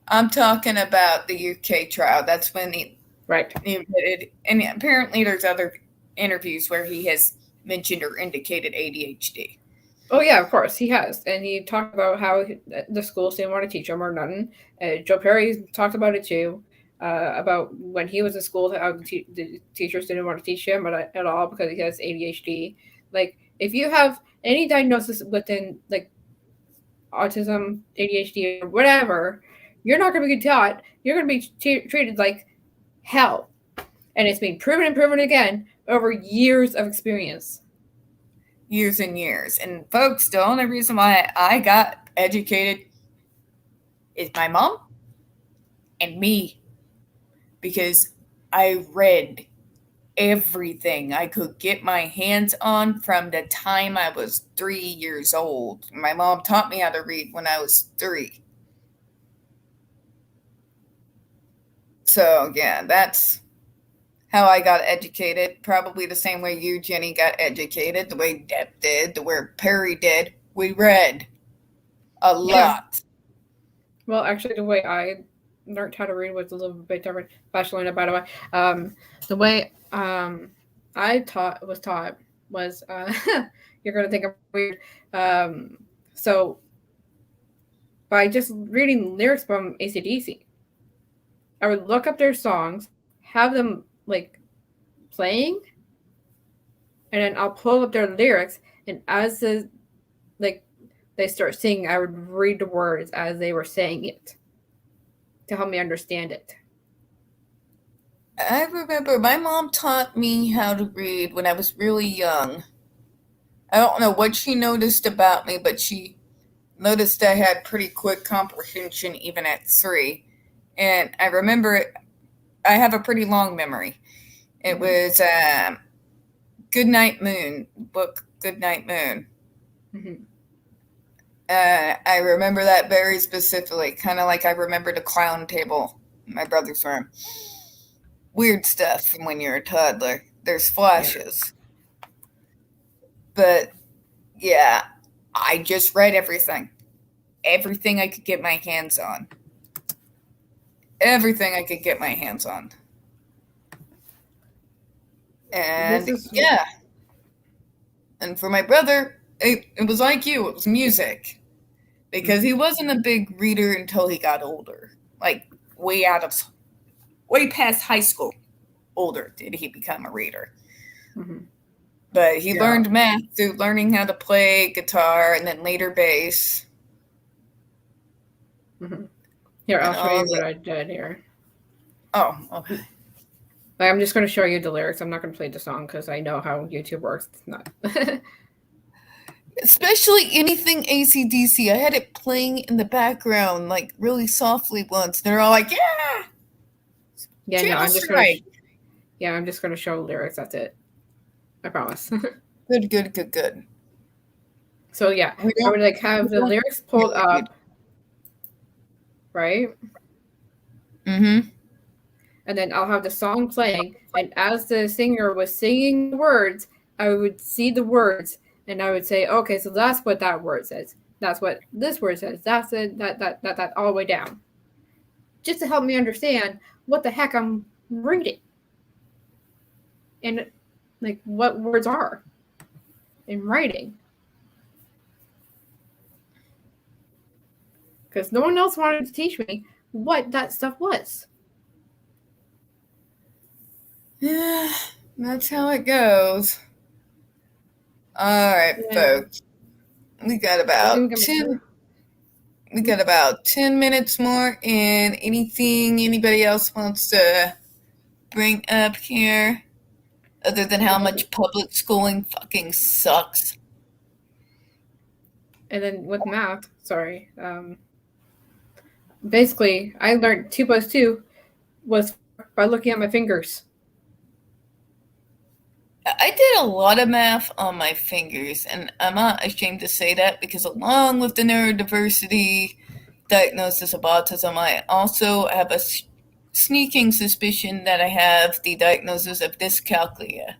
A: I'm talking about the UK trial. That's when he admitted, and apparently there's other interviews where he has mentioned or indicated ADHD.
B: Oh yeah, of course he has, and he talked about how the schools didn't want to teach him or nothing. Joe Perry talked about it too, about when he was in school, how the teachers didn't want to teach him at all because he has ADHD. Like, if you have any diagnosis within like autism, ADHD, or whatever, you're not going to be taught. You're going to be treated like hell, and it's been proven and proven again over years of experience.
A: Years and years. And folks, the only reason why I got educated is my mom and me, because I read everything I could get my hands on from the time I was 3 years old. My mom taught me how to read when I was 3. So yeah, that's how I got educated, probably the same way you, Jenny, got educated, the way Depp did, the way Perry did. We read a lot.
B: Well, actually, the way I learned how to read was a little bit different. Specialina, by the way. The way I was taught was, you're going to think I'm weird. So, by just reading lyrics from AC/DC, I would look up their songs, have them like playing, and then I'll pull up their lyrics, and as they start singing, I would read the words as they were saying it to help me understand it.
A: I remember my mom taught me how to read when I was really young. I don't know what she noticed about me, but she noticed I had pretty quick comprehension even at 3. And I remember it. I have a pretty long memory. It was Goodnight Moon, book Goodnight Moon.
B: Mm-hmm.
A: I remember that very specifically, kind of like I remember the clown table in my brother's room. Weird stuff from when you're a toddler. There's flashes. Yeah. But, yeah, I just read everything. Everything I could get my hands on. Everything I could get my hands on. And, yeah. And for my brother, it was like you. It was music. Because he wasn't a big reader until he got older. Like, way past high school. Older did he become a reader.
B: Mm-hmm.
A: But he learned math through learning how to play guitar and then later bass.
B: Mm-hmm. Here, I'll show you what I did here.
A: Oh, okay.
B: I'm just going to show you the lyrics. I'm not going to play the song because I know how YouTube works. It's not.
A: Especially anything AC/DC. I had it playing in the background, like really softly once. They're all like, "Yeah,
B: yeah, no, I'm just going to. Yeah, I'm just going to show lyrics. That's it. I promise.
A: Good.
B: So yeah, I would like have the lyrics pulled up, right?
A: Mm-hmm.
B: And then I'll have the song playing, and as the singer was singing the words, I would see the words, and I would say, okay, so that's what that word says. That's what this word says. That's it. That all the way down, just to help me understand what the heck I'm reading, and like what words are in writing. Because no one else wanted to teach me what that stuff was.
A: Yeah, that's how it goes. All right, folks. We got about 10. We got about 10 minutes more, and anything anybody else wants to bring up here, other than how much public schooling fucking sucks.
B: And then with math, sorry. Basically, I learned 2 + 2 was by looking at my fingers.
A: I did a lot of math on my fingers, and I'm not ashamed to say that because along with the neurodiversity diagnosis of autism, I also have a sneaking suspicion that I have the diagnosis of dyscalculia.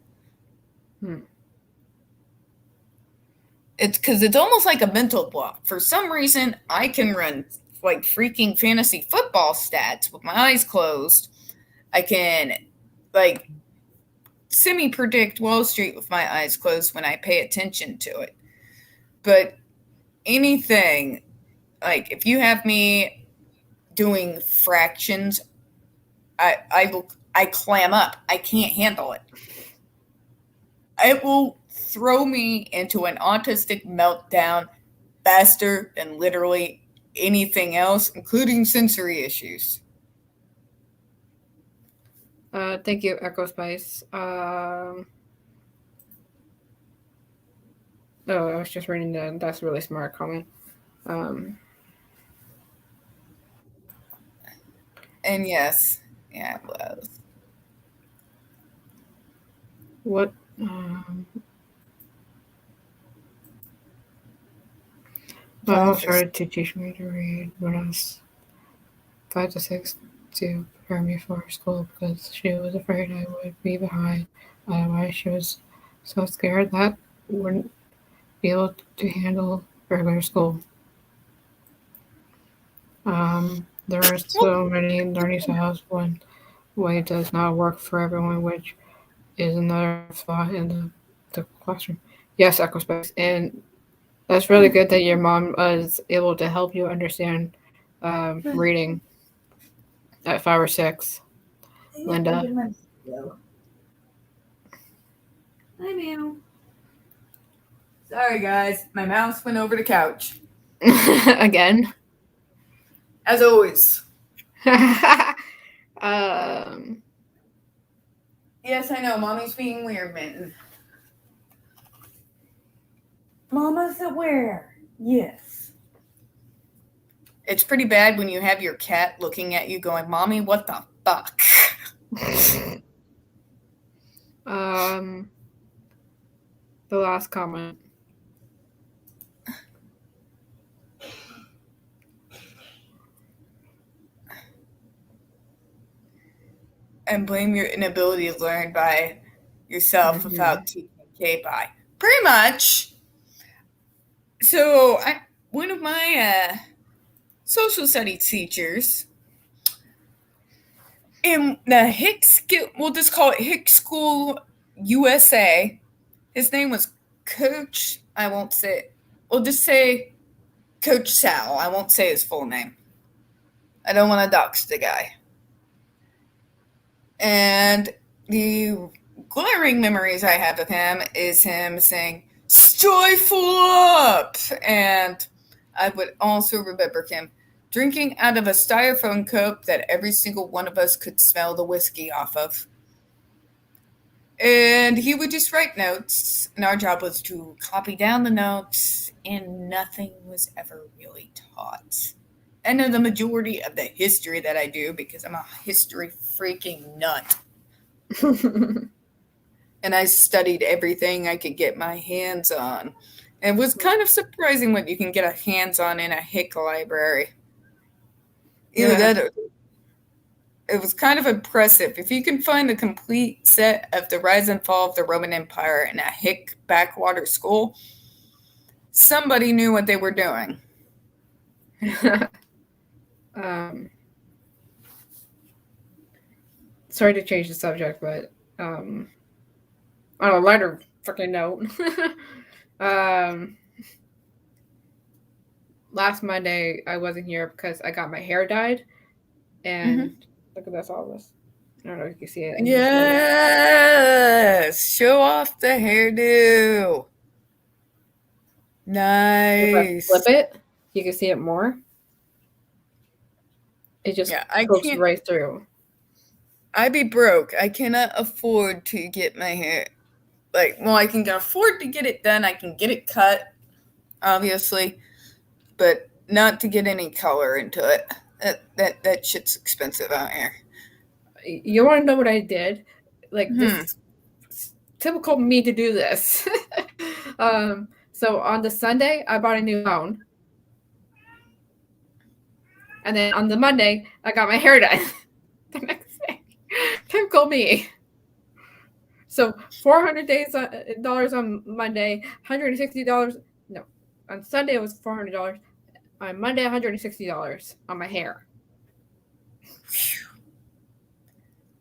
A: It's because it's almost like a mental block. For some reason, I can run like freaking fantasy football stats with my eyes closed. I can like semi-predict Wall Street with my eyes closed when I pay attention to it. But anything, like if you have me doing fractions, I clam up. I can't handle it. It will throw me into an autistic meltdown faster than literally anything else, including sensory issues.
B: Thank you, Echo Spice. Oh, I was just reading that. That's a really smart comment.
A: And yes, yeah, it was.
B: What? My mom started to teach me to read when I was 5 to 6 to prepare me for school because she was afraid I would be behind. Otherwise, she was so scared that I wouldn't be able to handle regular school. There are so many learning styles. One way does not work for everyone, which is another flaw in the classroom. Yes, Echo Space. And that's really good that your mom was able to help you understand reading at 5 or 6. Linda.
A: Hi, Meow. Sorry, guys. My mouse went over the couch.
B: Again?
A: As always. Yes, I know. Mommy's being weird, Mitten. Mama's aware. Yes. It's pretty bad when you have your cat looking at you going, Mommy, what the fuck?
B: The last comment.
A: And blame your inability to learn by yourself without teaching K by. Pretty much. So, one of my social studies teachers in the we'll just call it Hicks School USA. His name was Coach, I won't say, we'll just say Coach Sal. I won't say his full name. I don't want to dox the guy. And the glaring memories I have of him is him saying, "Joyful up!" And I would also remember him drinking out of a styrofoam cup that every single one of us could smell the whiskey off of. And he would just write notes, and our job was to copy down the notes, and nothing was ever really taught. I know the majority of the history that I do because I'm a history freaking nut. And I studied everything I could get my hands on. It was kind of surprising what you can get a hands on in a Hick library. Either
B: Yeah.
A: that or it was kind of impressive. If you can find the complete set of the rise and fall of the Roman Empire in a Hick backwater school, somebody knew what they were doing.
B: Sorry to change the subject, but on a lighter freaking note, last Monday I wasn't here because I got my hair dyed, and look at this, all this. I don't know if you can see it.
A: Yes, show off the hairdo. Nice.
B: If I flip it, you can see it more. It just pokes right through.
A: I be broke. I cannot afford to get my hair. I can afford to get it done. I can get it cut, obviously, but not to get any color into it. That shit's expensive out here.
B: You want to know what I did? This is typical me to do this. So on the Sunday, I bought a new phone. And then on the Monday, I got my hair done. The next day. Typical me. So $400 on Monday, $160. No, on Sunday it was $400. On Monday, $160 on my hair.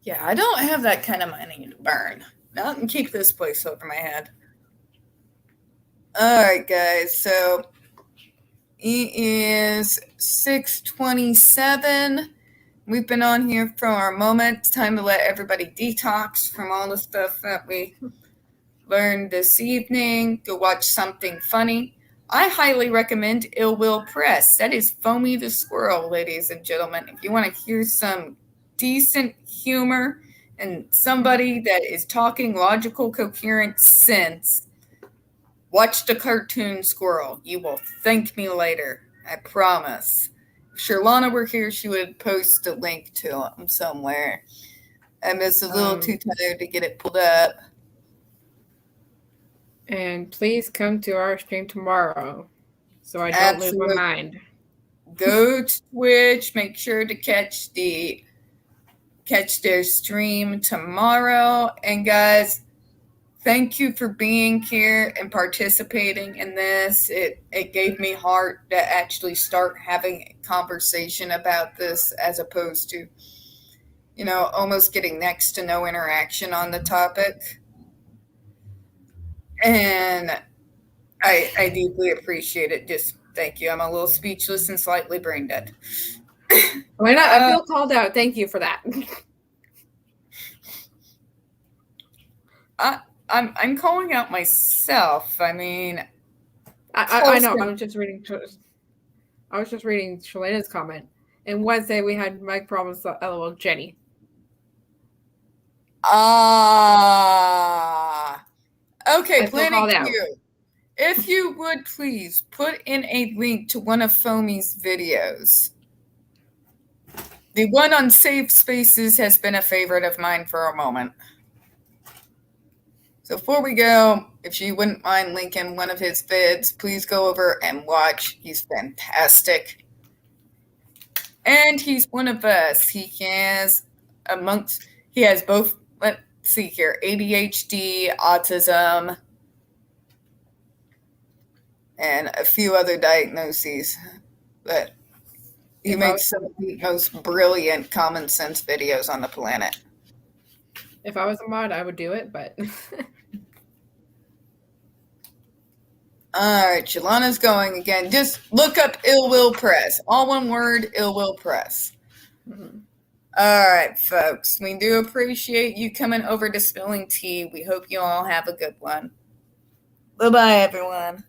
A: Yeah, I don't have that kind of money to burn. Not and keep this place over my head. All right, guys. So it is 6:27. We've been on here for a moment. It's time to let everybody detox from all the stuff that we learned this evening. Go watch something funny. I highly recommend Ill Will Press. That is Foamy the Squirrel, ladies and gentlemen. If you want to hear some decent humor and somebody that is talking logical, coherent sense, watch the cartoon squirrel. You will thank me later. I promise. If Sherlana were here, she would post a link to him somewhere. I'm just a little too tired to get it pulled up.
B: And please come to our stream tomorrow so I don't lose my mind.
A: Go to Twitch. Make sure to catch their stream tomorrow. And guys, thank you for being here and participating in this. It gave me heart to actually start having a conversation about this as opposed to, almost getting next to no interaction on the topic. And I deeply appreciate it. Just thank you. I'm a little speechless and slightly brain dead.
B: Why not? I feel called out. Thank you for that.
A: I'm calling out myself. I mean,
B: I know. I was just reading Shalena's comment. And Wednesday we had mic problems. LOL, Jenny.
A: Okay, Planet Q. If you would please put in a link to one of Foamy's videos. The one on safe spaces has been a favorite of mine for a moment. So before we go, if you wouldn't mind linking one of his vids, please go over and watch. He's fantastic. And he's one of us. He has both, let's see here, ADHD, autism, and a few other diagnoses. But he makes some of the most brilliant common sense videos on the planet.
B: If I was a mod, I would do it, but
A: All right, Shalana's going again. Just look up Ill Will Press. All one word, Ill Will Press.
B: Mm-hmm.
A: All right, folks. We do appreciate you coming over to Spilling Tea. We hope you all have a good one. Bye-bye, everyone.